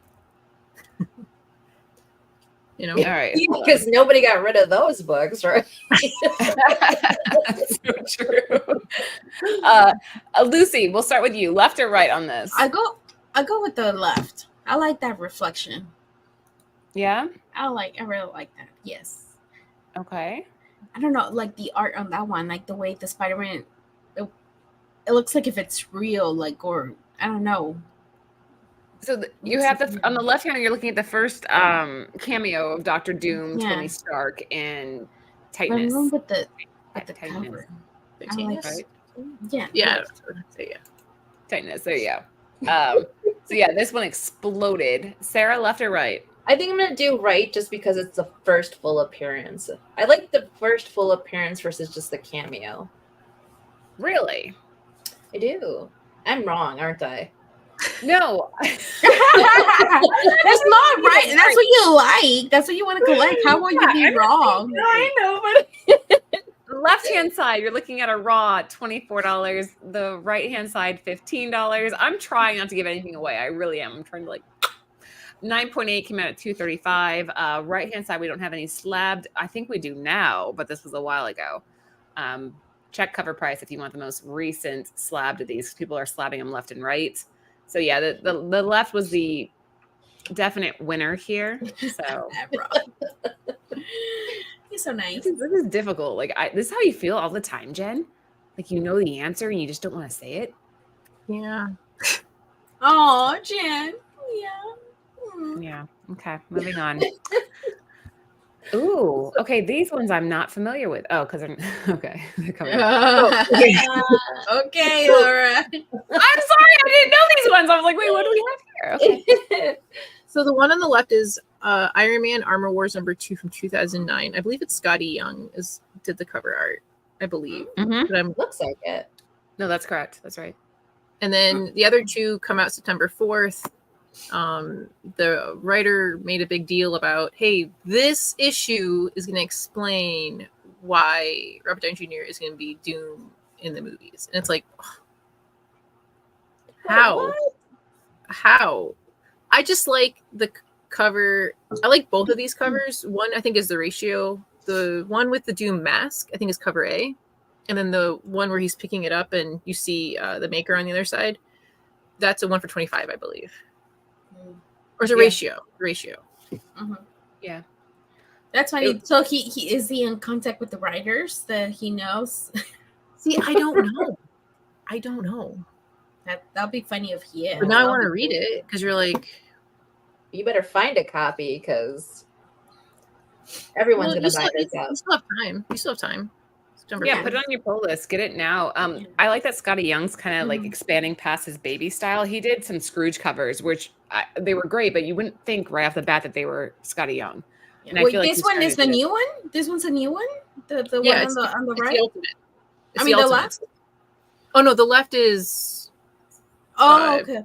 [SPEAKER 4] you know.
[SPEAKER 1] All right.
[SPEAKER 3] Because nobody got rid of those books, right?
[SPEAKER 1] That's so true. Lucy, we'll start with you. Left or right on this?
[SPEAKER 2] I go with the left. I like that reflection.
[SPEAKER 1] Yeah?
[SPEAKER 2] I really like that. Yes.
[SPEAKER 1] Okay.
[SPEAKER 2] I don't know, like the art on that one, like the way the Spider-Man, it looks like if it's real, like, or I don't know.
[SPEAKER 1] So you have on the left hand, you're looking at the first cameo of Dr. Doom, Tony Stark, and Titanus.
[SPEAKER 2] I remember with the cover. I like,
[SPEAKER 1] right?
[SPEAKER 2] Yeah.
[SPEAKER 4] Yeah.
[SPEAKER 1] Titanus. There you go. So yeah, this one exploded. Sarah, left or right?
[SPEAKER 3] I think I'm gonna do right just because it's the first full appearance. I like the first full appearance versus just the cameo.
[SPEAKER 1] Really?
[SPEAKER 3] I do. I'm wrong, aren't I?
[SPEAKER 1] No.
[SPEAKER 2] That's not right. That's what you like. That's what you want to collect. How will you be wrong?
[SPEAKER 3] No, I know, but
[SPEAKER 1] Left-hand side, you're looking at a raw $24. The right-hand side, $15. I'm trying not to give anything away. I really am. I'm trying to like 9.8 came out at $235. Right-hand side, we don't have any slabbed. I think we do now, but this was a while ago. Check cover price if you want the most recent slabbed of these. People are slabbing them left and right. So yeah, the left was the definite winner here. So
[SPEAKER 2] He's so nice.
[SPEAKER 1] This is difficult. Like this is how you feel all the time, Jen. Like you know the answer and you just don't want to say it.
[SPEAKER 4] Yeah.
[SPEAKER 2] Oh, Jen. Yeah.
[SPEAKER 1] Yeah. Okay. Moving on. Ooh. Okay. These ones I'm not familiar with. Oh, because they're okay. They're coming.
[SPEAKER 2] Okay, Laura.
[SPEAKER 1] I'm sorry, I didn't know these ones. I was like, wait, what do we have here? Okay.
[SPEAKER 4] So the one on the left is Iron Man Armor Wars #2 from 2009. I believe it's Scotty Young did the cover art. I believe.
[SPEAKER 1] Mm-hmm.
[SPEAKER 3] Looks like it.
[SPEAKER 1] No, that's correct. That's right.
[SPEAKER 4] And then the other two come out September 4th. The writer made a big deal about, hey, this issue is going to explain why Robert Downey Jr. is going to be Doom in the movies. And it's like, how? I just like the cover. I like both of these covers. One, I think, is the ratio. The one with the Doom mask, I think, is cover A. And then the one where he's picking it up and you see the maker on the other side, that's a 1 for 25, I believe. Or is it ratio?
[SPEAKER 2] Mm-hmm.
[SPEAKER 1] Yeah.
[SPEAKER 2] That's funny. So he is he in contact with the writers that he knows?
[SPEAKER 4] See, I don't know.
[SPEAKER 2] That'll be funny if he is.
[SPEAKER 4] But now I want to read it because you're like,
[SPEAKER 3] you better find a copy because everyone's gonna buy this out.
[SPEAKER 4] You still have time.
[SPEAKER 1] Yeah, put it on your pull list. Get it now. I like that Scotty Young's kind of like expanding past his baby style. He did some Scrooge covers, which they were great, but you wouldn't think right off the bat that they were Scotty Young. And
[SPEAKER 2] wait, I feel like this one is the new one? This one's a new one? The one on the right? The left?
[SPEAKER 4] Oh no, the left is
[SPEAKER 2] okay.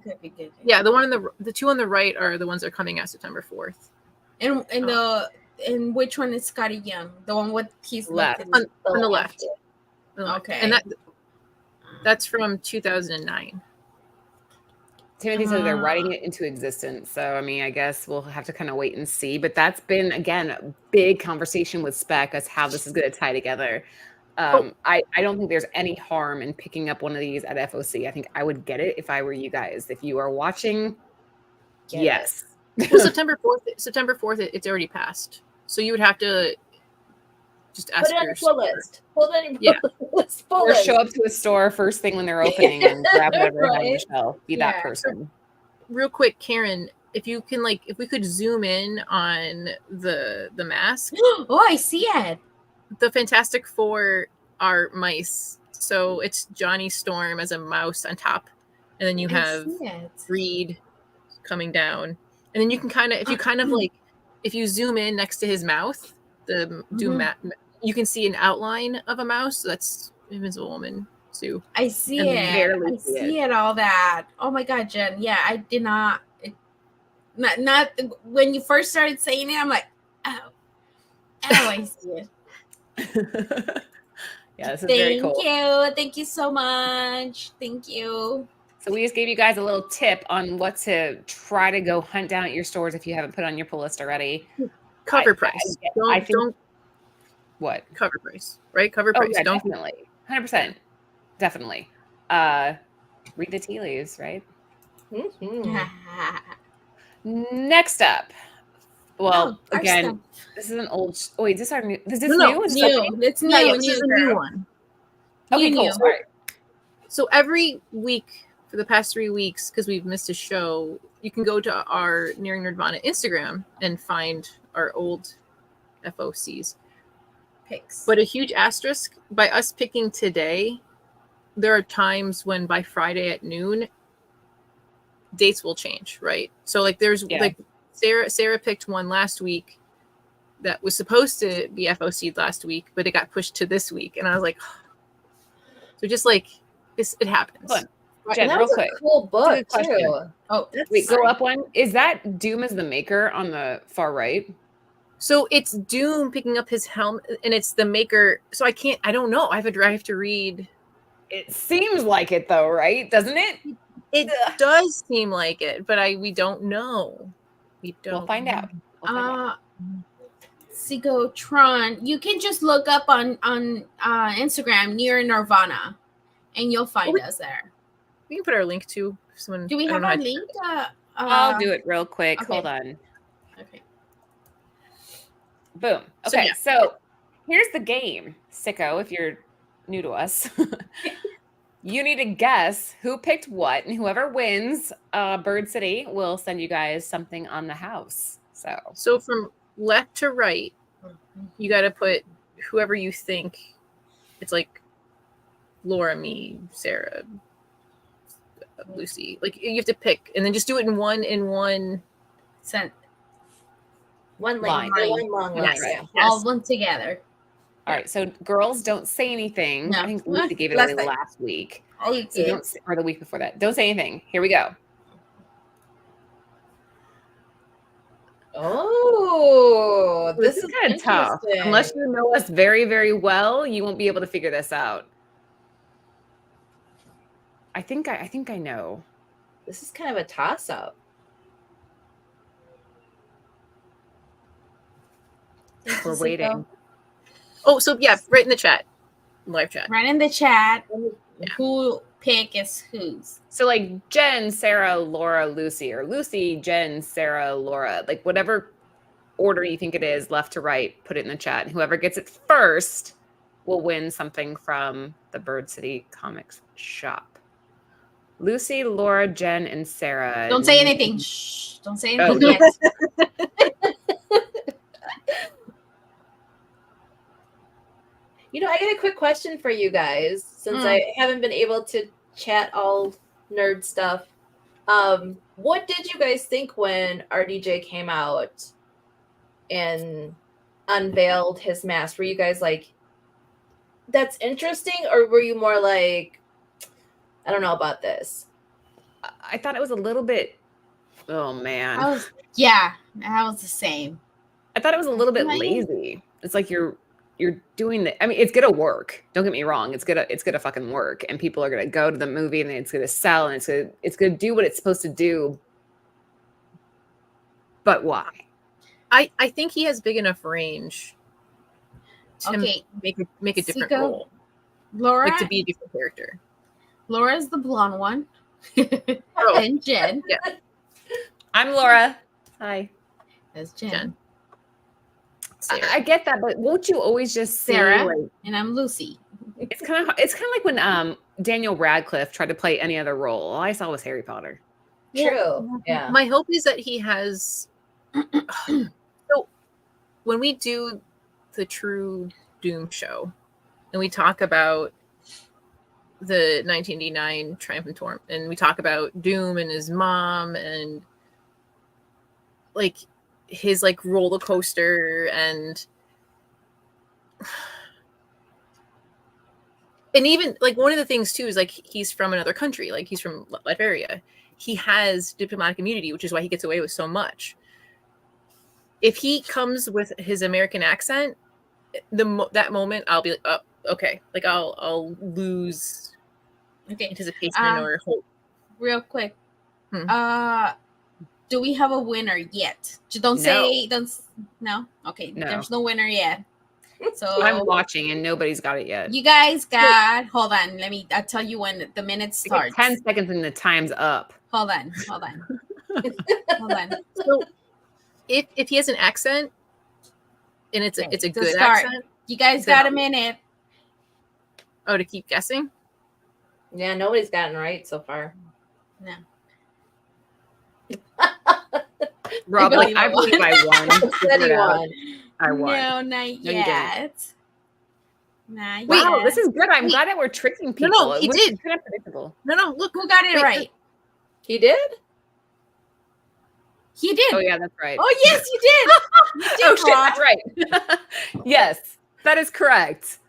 [SPEAKER 4] Yeah, the one the two on the right are the ones that are coming out September 4th.
[SPEAKER 2] And which one is Scotty Young? The one with he's
[SPEAKER 1] left
[SPEAKER 4] on the left.
[SPEAKER 2] Okay.
[SPEAKER 4] And that's from 2009.
[SPEAKER 1] Timothy said they're writing it into existence. So, I mean, I guess we'll have to kind of wait and see. But that's been, again, a big conversation with Spec as how this is going to tie together. I don't think there's any harm in picking up one of these at FOC. I think I would get it if I were you guys. If you are watching, yes.
[SPEAKER 4] Well, September 4th, it's already passed. So you would have to just ask
[SPEAKER 3] Put it on
[SPEAKER 4] your
[SPEAKER 3] your pull list. Pull it on your
[SPEAKER 4] Yeah.
[SPEAKER 3] list. Pull
[SPEAKER 1] Or
[SPEAKER 3] list.
[SPEAKER 1] show up to a store first thing when they're opening and grab whatever on the
[SPEAKER 3] Right.
[SPEAKER 1] shelf. Be that person.
[SPEAKER 4] Real quick, Karen, if you can, like, if we could zoom in on the mask.
[SPEAKER 2] Oh, I see it.
[SPEAKER 4] The Fantastic Four are mice. So it's Johnny Storm as a mouse on top. And then you have Reed coming down. And then you can kind of, if you zoom in next to his mouth, you can see an outline of a mouse. So that's Invisible Woman too.
[SPEAKER 2] I see it. I see it. All that. Oh my God, Jen. Yeah, I did not. Not when you first started saying it. I'm like, oh, I see it.
[SPEAKER 1] Yeah, this is very cool.
[SPEAKER 2] Thank you so much. Thank you.
[SPEAKER 1] So we just gave you guys a little tip on what to try to go hunt down at your stores if you haven't put on your pull list already.
[SPEAKER 4] Cover price. Don't
[SPEAKER 1] what?
[SPEAKER 4] Cover price, right? Cover price.
[SPEAKER 1] Yeah, definitely. 100%. Definitely. Read the tea leaves, right? Next up. Well, again, this is an old. Wait, this is our new. Is this new?
[SPEAKER 2] It's new. It's new.
[SPEAKER 4] This is a new one.
[SPEAKER 1] Okay, cool. All right.
[SPEAKER 4] So every week for the past 3 weeks, because we've missed a show, you can go to our Nearing Nerdvana Instagram and find our old FOCs
[SPEAKER 2] picks.
[SPEAKER 4] But a huge asterisk, by us picking today, there are times when by Friday at noon, dates will change, right? So like there's like Sarah picked one last week that was supposed to be FOC'd last week, but it got pushed to this week. And I was like, so just like this, it happens.
[SPEAKER 1] Jen,
[SPEAKER 3] that
[SPEAKER 1] real
[SPEAKER 3] was
[SPEAKER 1] quick.
[SPEAKER 3] A cool book too.
[SPEAKER 1] Oh, wait, go up one. Is that Doom as the maker on the far right?
[SPEAKER 4] So it's Doom picking up his helmet, and it's the maker. So I don't know. I have to read.
[SPEAKER 1] It seems like it though, right? Doesn't it?
[SPEAKER 4] It does seem like it, but we don't know.
[SPEAKER 1] We'll find out.
[SPEAKER 2] Sigotron. You can just look up on Instagram near Nirvana, and you'll find us there.
[SPEAKER 4] We can put our link to someone.
[SPEAKER 2] Do we have our link?
[SPEAKER 1] I'll do it real quick. Okay. Hold on.
[SPEAKER 2] Okay.
[SPEAKER 1] Boom. Okay, so here's the game, sicko. If you're new to us, you need to guess who picked what, and whoever wins, Bird City will send you guys something on the house. So
[SPEAKER 4] from left to right, you got to put whoever you think. It's like Laura, me, Sarah, Lucy. Like you have to pick, and then just do it in one
[SPEAKER 2] sent.
[SPEAKER 3] One line. One long line.
[SPEAKER 2] Yes. All one together.
[SPEAKER 1] All right. So girls, don't say anything.
[SPEAKER 2] No.
[SPEAKER 1] I think Lucy gave it away last week. So or the week before that. Don't say anything. Here we go.
[SPEAKER 3] Oh,
[SPEAKER 1] this is kind of tough. Unless you know us very, very well, you won't be able to figure this out. I think I know.
[SPEAKER 3] This is kind of a toss-up.
[SPEAKER 1] We're waiting.
[SPEAKER 4] Oh, so yeah, right in the chat. Live chat.
[SPEAKER 2] Right in the chat. Yeah. Who pick is whose.
[SPEAKER 1] So like Jen, Sarah, Laura, Lucy, or Lucy, Jen, Sarah, Laura, like whatever order you think it is, left to right, put it in the chat. And whoever gets it first will win something from the Bird City Comics shop. Lucy, Laura, Jen, and Sarah.
[SPEAKER 2] Don't say anything. Shh. Don't say anything. Oh.
[SPEAKER 3] You know, I got a quick question for you guys, since I haven't been able to chat all nerd stuff. What did you guys think when RDJ came out and unveiled his mask? Were you guys like, that's interesting? Or were you more like, I don't know about this?
[SPEAKER 1] I thought it was a little bit, oh man.
[SPEAKER 2] I was the same.
[SPEAKER 1] I thought it was a little bit lazy. It's like you're doing the, I mean, it's gonna work. Don't get me wrong. It's gonna fucking work, and people are gonna go to the movie, and it's gonna sell, and it's gonna do what it's supposed to do. But why?
[SPEAKER 4] I think he has big enough range to make a different role.
[SPEAKER 2] Laura,
[SPEAKER 4] like to be a different character.
[SPEAKER 2] Laura's the blonde one. And Jen.
[SPEAKER 1] Yeah. I'm Laura. Hi.
[SPEAKER 2] That's Jen.
[SPEAKER 1] I get that, but won't you always just say,
[SPEAKER 2] Sarah,
[SPEAKER 1] like,
[SPEAKER 2] and I'm Lucy.
[SPEAKER 1] it's kind of like when Daniel Radcliffe tried to play any other role. All I saw was Harry Potter.
[SPEAKER 3] True. Yeah.
[SPEAKER 4] My hope is that he has. So when we do the True Doom show, and we talk about the 1989 Triumphant Torment, and we talk about Doom and his mom, and like his like roller coaster, and even like one of the things too is like he's from another country, like he's from Latveria. He has diplomatic immunity, which is why he gets away with so much. If he comes with his American accent, that moment I'll be like, oh, okay, like I'll lose anticipation or hope.
[SPEAKER 2] Real quick, do we have a winner yet? Don't no. Okay,
[SPEAKER 1] No.
[SPEAKER 2] There's no winner yet. So
[SPEAKER 1] I'm watching and nobody's got it yet.
[SPEAKER 2] You guys got. Hold on. I'll tell you when the minute starts.
[SPEAKER 1] 10 seconds and the time's up.
[SPEAKER 2] Hold on. Hold on.
[SPEAKER 4] So if he has an accent and it's a good
[SPEAKER 2] start.
[SPEAKER 4] accent,
[SPEAKER 2] you guys got a minute.
[SPEAKER 4] Oh, to keep guessing?
[SPEAKER 3] Yeah, nobody's gotten right so far.
[SPEAKER 2] No.
[SPEAKER 1] Rob, I believe I won.
[SPEAKER 3] Said he won.
[SPEAKER 1] I won.
[SPEAKER 2] No, not yet. Not
[SPEAKER 1] wow,
[SPEAKER 2] yet.
[SPEAKER 1] this is good. I'm glad that we're tricking people.
[SPEAKER 4] No, he did.
[SPEAKER 1] It's kind of predictable.
[SPEAKER 4] No, look.
[SPEAKER 2] Who got it right?
[SPEAKER 3] He did?
[SPEAKER 2] He did.
[SPEAKER 1] Oh, yeah, that's right.
[SPEAKER 2] Oh, yes, you did. You did,
[SPEAKER 1] Oh, shit, that's right. Yes, that is correct.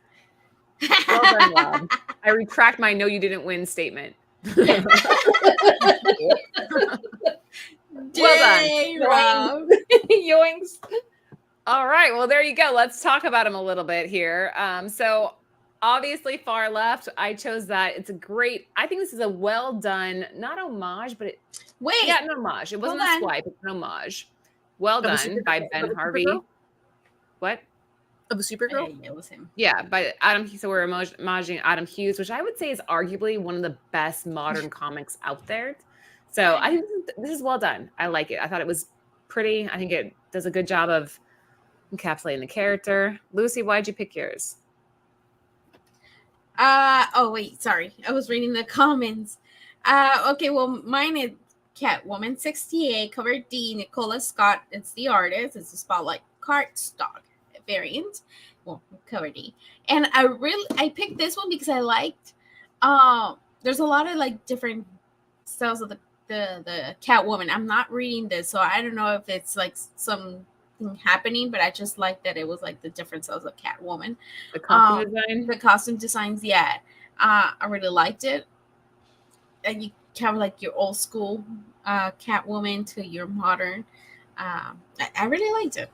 [SPEAKER 1] Well done, Rob. I retract my no, you didn't win statement. Well done.
[SPEAKER 2] Rob.
[SPEAKER 3] Yoinks.
[SPEAKER 1] All right. Well, there you go. Let's talk about him a little bit here. So obviously far left, I chose that. It's a great, I think this is a well done, not homage, but an homage. It wasn't a swipe, it's an homage. Well done by Ben Harvey. What?
[SPEAKER 4] Of the Supergirl?
[SPEAKER 2] Yeah, it was him.
[SPEAKER 1] Yeah, by Adam. So we're homaging Adam Hughes, which I would say is arguably one of the best modern comics out there. So I think this is well done. I like it. I thought it was pretty. I think it does a good job of encapsulating the character. Lucy, why'd you pick yours?
[SPEAKER 2] Oh wait, sorry. I was reading the comments. Okay, well, mine is Catwoman 68, cover D, Nicola Scott. It's the artist. It's a Spotlight cardstock variant. Well, cover D. And I picked this one because I liked there's a lot of like different styles of the Catwoman. I'm not reading this, so I don't know if it's like something happening, but I just like that it was like the different styles of Catwoman.
[SPEAKER 1] The costume design? The
[SPEAKER 2] costume designs, yeah. I really liked it. And you kind of like your old school Catwoman to your modern. I really liked it.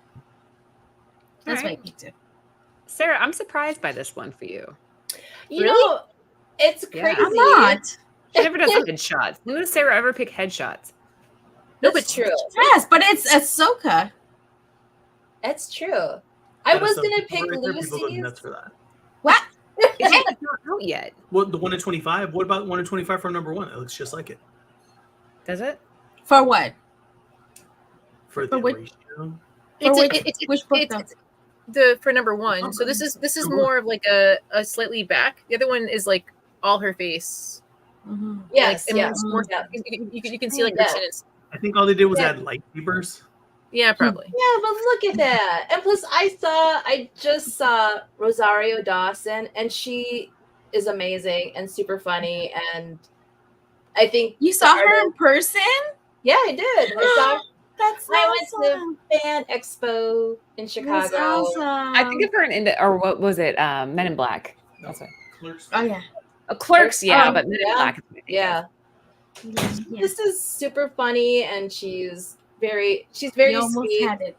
[SPEAKER 2] That's why I picked it.
[SPEAKER 1] Sarah, I'm surprised by this one for you.
[SPEAKER 3] You know, it's crazy.
[SPEAKER 2] Yeah, I'm not.
[SPEAKER 1] She never does headshots. When does Sarah ever pick headshots?
[SPEAKER 3] No, but true.
[SPEAKER 2] Yes, but it's Ahsoka.
[SPEAKER 3] That's true. I was gonna pick Lucy's.
[SPEAKER 2] What?
[SPEAKER 1] It's not out yet.
[SPEAKER 5] Well, the 1 in 25. What about 1 in 25 from number 1? It looks just like it.
[SPEAKER 1] Does it?
[SPEAKER 2] For what?
[SPEAKER 5] For the ratio.
[SPEAKER 2] It's
[SPEAKER 4] for number 1. So this is more of like a slightly back. The other one is like all her face.
[SPEAKER 2] Mm-hmm.
[SPEAKER 3] Yes,
[SPEAKER 4] like,
[SPEAKER 3] yes.
[SPEAKER 4] You can see like the
[SPEAKER 5] I think all they did was add lightsabers.
[SPEAKER 4] Yeah, probably.
[SPEAKER 3] Yeah, but look at that. And plus I just saw Rosario Dawson, and she is amazing and super funny, and I think
[SPEAKER 2] you saw her in person?
[SPEAKER 3] Yeah, I did.
[SPEAKER 2] That's
[SPEAKER 3] I went to Fan Expo in Chicago.
[SPEAKER 2] That's awesome.
[SPEAKER 1] I think of her in or what was it? Men in Black. That's right.
[SPEAKER 5] Clerks.
[SPEAKER 2] Oh yeah.
[SPEAKER 1] Clerks, yeah, but Men in Black.
[SPEAKER 3] Yeah. This is super funny, and she's very
[SPEAKER 2] you
[SPEAKER 3] sweet.
[SPEAKER 2] Had it.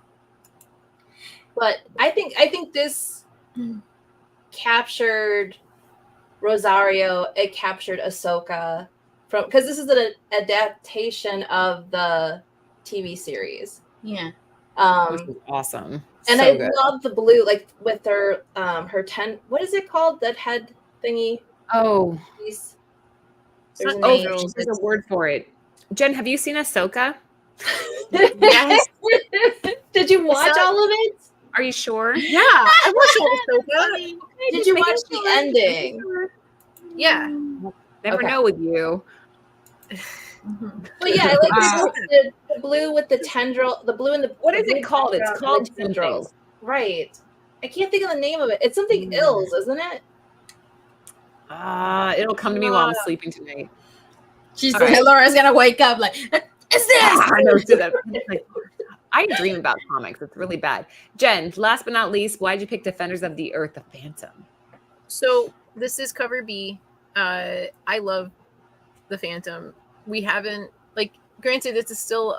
[SPEAKER 3] But I think this captured Rosario. It captured Ahsoka because this is an adaptation of the TV series.
[SPEAKER 2] Yeah.
[SPEAKER 1] Which is awesome.
[SPEAKER 3] And
[SPEAKER 1] so
[SPEAKER 3] I
[SPEAKER 1] good.
[SPEAKER 3] love the blue, like with her what is it called? That head thingy.
[SPEAKER 1] Oh.
[SPEAKER 3] There's a name.
[SPEAKER 1] There's a word for it. Jen, have you seen Ahsoka?
[SPEAKER 3] Yes. Did you watch all of it?
[SPEAKER 1] Are you sure?
[SPEAKER 4] Yeah, I watched all the Ahsoka.
[SPEAKER 3] Did you watch the ending?
[SPEAKER 4] Yeah.
[SPEAKER 1] Never
[SPEAKER 3] Okay.
[SPEAKER 1] know with you.
[SPEAKER 3] Well, yeah, I like the blue with the tendril, the blue and the.
[SPEAKER 1] What is
[SPEAKER 3] the
[SPEAKER 1] it called? It's
[SPEAKER 3] background
[SPEAKER 1] called
[SPEAKER 3] and the tendrils.
[SPEAKER 1] something.
[SPEAKER 3] Right. I can't think of the name of it. It's something ills, isn't it?
[SPEAKER 1] It'll come to me while I'm sleeping tonight.
[SPEAKER 2] She's
[SPEAKER 1] All right.
[SPEAKER 2] Laura's gonna wake up like, "What is this?"
[SPEAKER 1] I know, do that. Like, I dream about comics. It's really bad. Jen, last but not least, why'd you pick Defenders of the Earth, the Phantom?
[SPEAKER 4] So this is cover B. I love the Phantom. We haven't, like, granted, this is still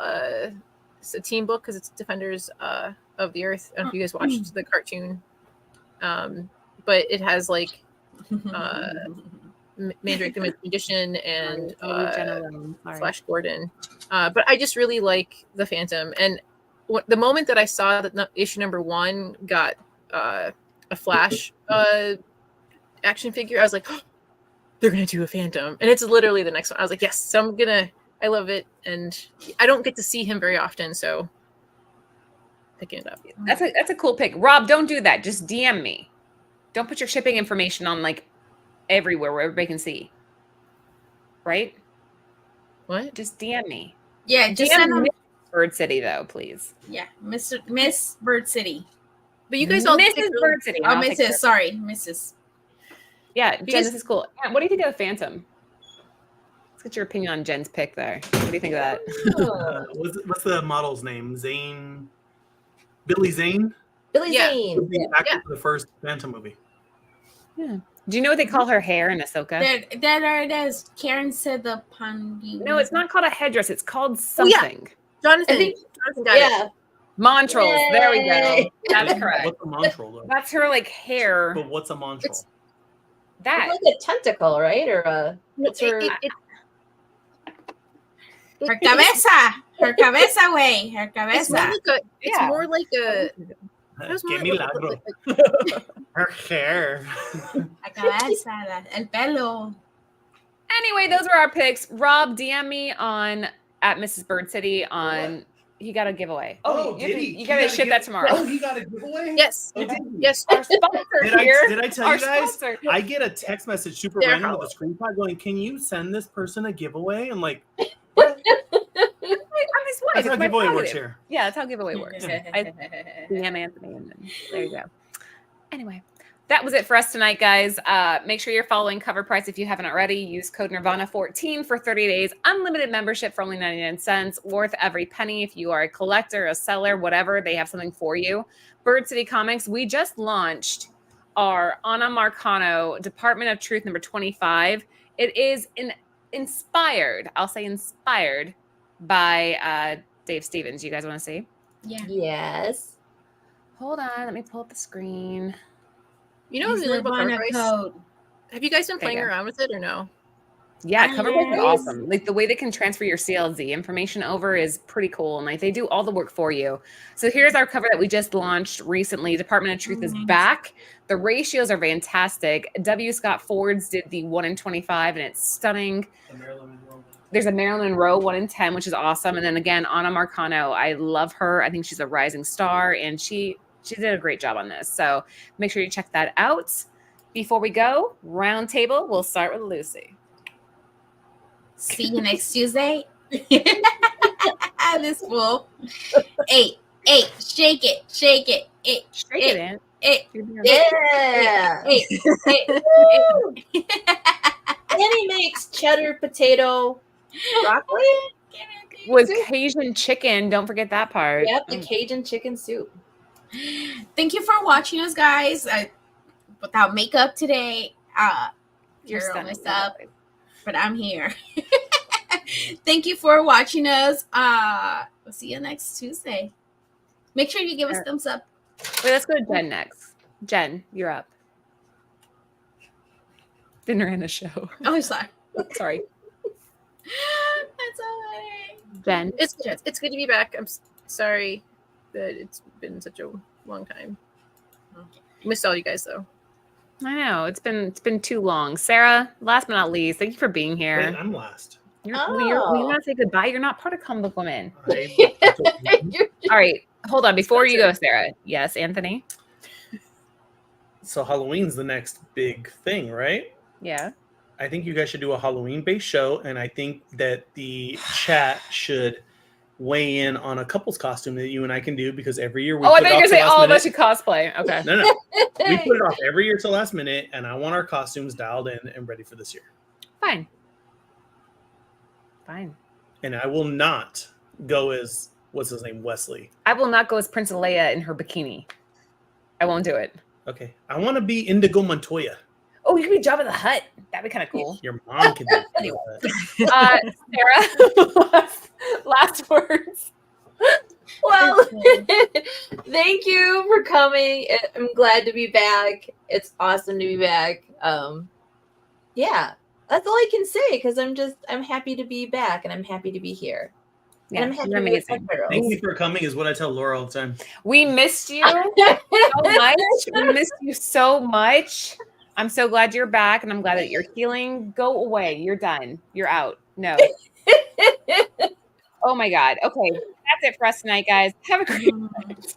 [SPEAKER 4] it's a team book because it's Defenders of the Earth. I don't know if you guys watched the cartoon, but it has like Mandrake the Magician and Flash Gordon. But I just really like the Phantom, and the moment that I saw that issue number 1 got a Flash action figure, I was like, oh, they're gonna do a Phantom, and it's literally the next one. I was like, yes, so I love it, and I don't get to see him very often, so picking it up.
[SPEAKER 1] That's a cool pick. Rob, don't do that. Just DM me. Don't put your shipping information on like everywhere where everybody can see. Right?
[SPEAKER 4] What?
[SPEAKER 1] Just DM me.
[SPEAKER 2] Yeah, just
[SPEAKER 1] DM
[SPEAKER 2] send
[SPEAKER 1] Miss Bird City though, please.
[SPEAKER 2] Yeah, Miss Bird City.
[SPEAKER 4] But you guys all
[SPEAKER 1] Mrs. Bird City.
[SPEAKER 2] Oh, Mrs. Sorry, Mrs.
[SPEAKER 1] Yeah, Jen, this is cool. What do you think of the Phantom? Let's get your opinion on Jen's pick there. What do you think of that?
[SPEAKER 5] What's the model's name? Zane? Billy Zane?
[SPEAKER 3] Billy Zane.
[SPEAKER 5] The actor for the first Phantom movie.
[SPEAKER 1] Yeah. Do you know what they call her hair in Ahsoka?
[SPEAKER 2] There it is. Karen said the Pandi.
[SPEAKER 1] No, it's not called a headdress. It's called something.
[SPEAKER 4] Jonathan got it.
[SPEAKER 1] Montrals.
[SPEAKER 3] Yay.
[SPEAKER 1] There we go. That's correct.
[SPEAKER 5] What's a montrol, though?
[SPEAKER 1] That's her like hair.
[SPEAKER 5] But what's a montrol?
[SPEAKER 1] That.
[SPEAKER 3] It's like a tentacle, right? Or a. What's her?
[SPEAKER 2] Her cabeza. Her cabeza, way. Her
[SPEAKER 4] It's
[SPEAKER 2] cabeza.
[SPEAKER 4] more like a.
[SPEAKER 5] Que milagro. Her hair.
[SPEAKER 2] La cabeza. El pelo.
[SPEAKER 1] Anyway, those were our picks. Rob, DM me on at Mrs. Bird City on. He got a giveaway. You gotta ship that tomorrow.
[SPEAKER 5] Oh, he got a giveaway?
[SPEAKER 4] Yes.
[SPEAKER 5] Oh,
[SPEAKER 4] yes.
[SPEAKER 1] Our sponsor here.
[SPEAKER 5] Did I tell you guys? I get a text message super random with a screenshot going, "Can you send this person a giveaway?" I'm like,
[SPEAKER 1] I'm his wife.
[SPEAKER 5] that's how giveaway works here.
[SPEAKER 1] Yeah, that's how giveaway works. I DM Anthony, and then there you go. Anyway, that was it for us tonight, guys. Make sure you're following Cover Price if you haven't already. Use code Nirvana14 for 30 days. Unlimited membership for only 99 cents. Worth every penny. If you are a collector, a seller, whatever, they have something for you. Bird City Comics, we just launched our Anna Marcano Department of Truth number 25. It is inspired, I'll say inspired, by Dave Stevens. You guys want to see?
[SPEAKER 2] Yeah.
[SPEAKER 3] Yes.
[SPEAKER 1] Hold on. Let me pull up the screen.
[SPEAKER 4] You know, the Cover Price?
[SPEAKER 2] Code.
[SPEAKER 4] Have you guys been playing around with it or no?
[SPEAKER 1] Yeah, Cover Price is awesome. Like the way they can transfer your CLZ information over is pretty cool. And like they do all the work for you. So here's our cover that we just launched recently. Department of Truth is back. The ratios are fantastic. W. Scott Fords did the 1-in-25 and it's stunning. There's a Marilyn Monroe 1-in-10, which is awesome. And then again, Anna Marcano. I love her. I think she's a rising star and she did a great job on this. So make sure you check that out. Before we go, round table, we'll start with Lucy.
[SPEAKER 2] See you next Tuesday. This fool. 8, shake it.
[SPEAKER 1] Shake it in.
[SPEAKER 3] Yeah. Annie makes cheddar potato broccoli
[SPEAKER 1] with Cajun chicken. Don't forget that part.
[SPEAKER 3] Yep, the Cajun chicken soup.
[SPEAKER 2] Thank you for watching us, guys. Without makeup today,
[SPEAKER 1] You're
[SPEAKER 2] all
[SPEAKER 1] stunning.
[SPEAKER 2] messed up, but I'm here. Thank you for watching us. We'll see you next Tuesday. Make sure you give us thumbs up.
[SPEAKER 1] Wait, let's go to Jen next. Jen, you're up. Dinner and a show.
[SPEAKER 2] Oh, sorry.
[SPEAKER 1] Sorry.
[SPEAKER 2] That's all right.
[SPEAKER 1] Jen.
[SPEAKER 4] It's good to be back. I'm sorry that it's been such a long time. Missed all you guys though.
[SPEAKER 1] I know it's been too long. Sarah, last but not least, thank you for being here.
[SPEAKER 5] Wait, I'm last.
[SPEAKER 1] You're want to say goodbye. You're not part of Comic Book Women.
[SPEAKER 5] I-
[SPEAKER 1] All right, Hold on, before you go, Sarah. Yes, Anthony.
[SPEAKER 5] So Halloween's the next big thing, right?
[SPEAKER 1] Yeah.
[SPEAKER 5] I think you guys should do a Halloween-based show, and I think that the chat should weigh in on a couple's costume that you and I can do, because every year we
[SPEAKER 1] I
[SPEAKER 5] put
[SPEAKER 1] thought
[SPEAKER 5] it
[SPEAKER 1] you were
[SPEAKER 5] off
[SPEAKER 1] gonna
[SPEAKER 5] to
[SPEAKER 1] say
[SPEAKER 5] last
[SPEAKER 1] all of
[SPEAKER 5] minute.
[SPEAKER 1] us should cosplay. Okay.
[SPEAKER 5] No. We put it off every year till last minute, and I want our costumes dialed in and ready for this year.
[SPEAKER 1] Fine.
[SPEAKER 5] And I will not go as, what's his name, Wesley.
[SPEAKER 1] I will not go as Princess Leia in her bikini. I won't do it.
[SPEAKER 5] Okay. I want to be Indigo Montoya.
[SPEAKER 1] Oh, you could be Jabba the Hutt. That'd be kind of cool.
[SPEAKER 5] Your mom can do
[SPEAKER 1] Anyway.
[SPEAKER 5] that.
[SPEAKER 1] Sarah, last words.
[SPEAKER 3] Well, thank you for coming. I'm glad to be back. It's awesome to be back. Yeah, that's all I can say, because I'm happy to be back, and I'm happy to be here.
[SPEAKER 1] Yeah,
[SPEAKER 3] and I'm happy
[SPEAKER 1] you're
[SPEAKER 3] to be
[SPEAKER 1] amazing.
[SPEAKER 5] Thank you for coming is what I tell Laura all the time.
[SPEAKER 1] We missed you so much. We missed you so much. I'm so glad you're back, and I'm glad that you're healing. Go away. You're done. You're out. No. Oh my God. Okay. That's it for us tonight, guys. Have a great night.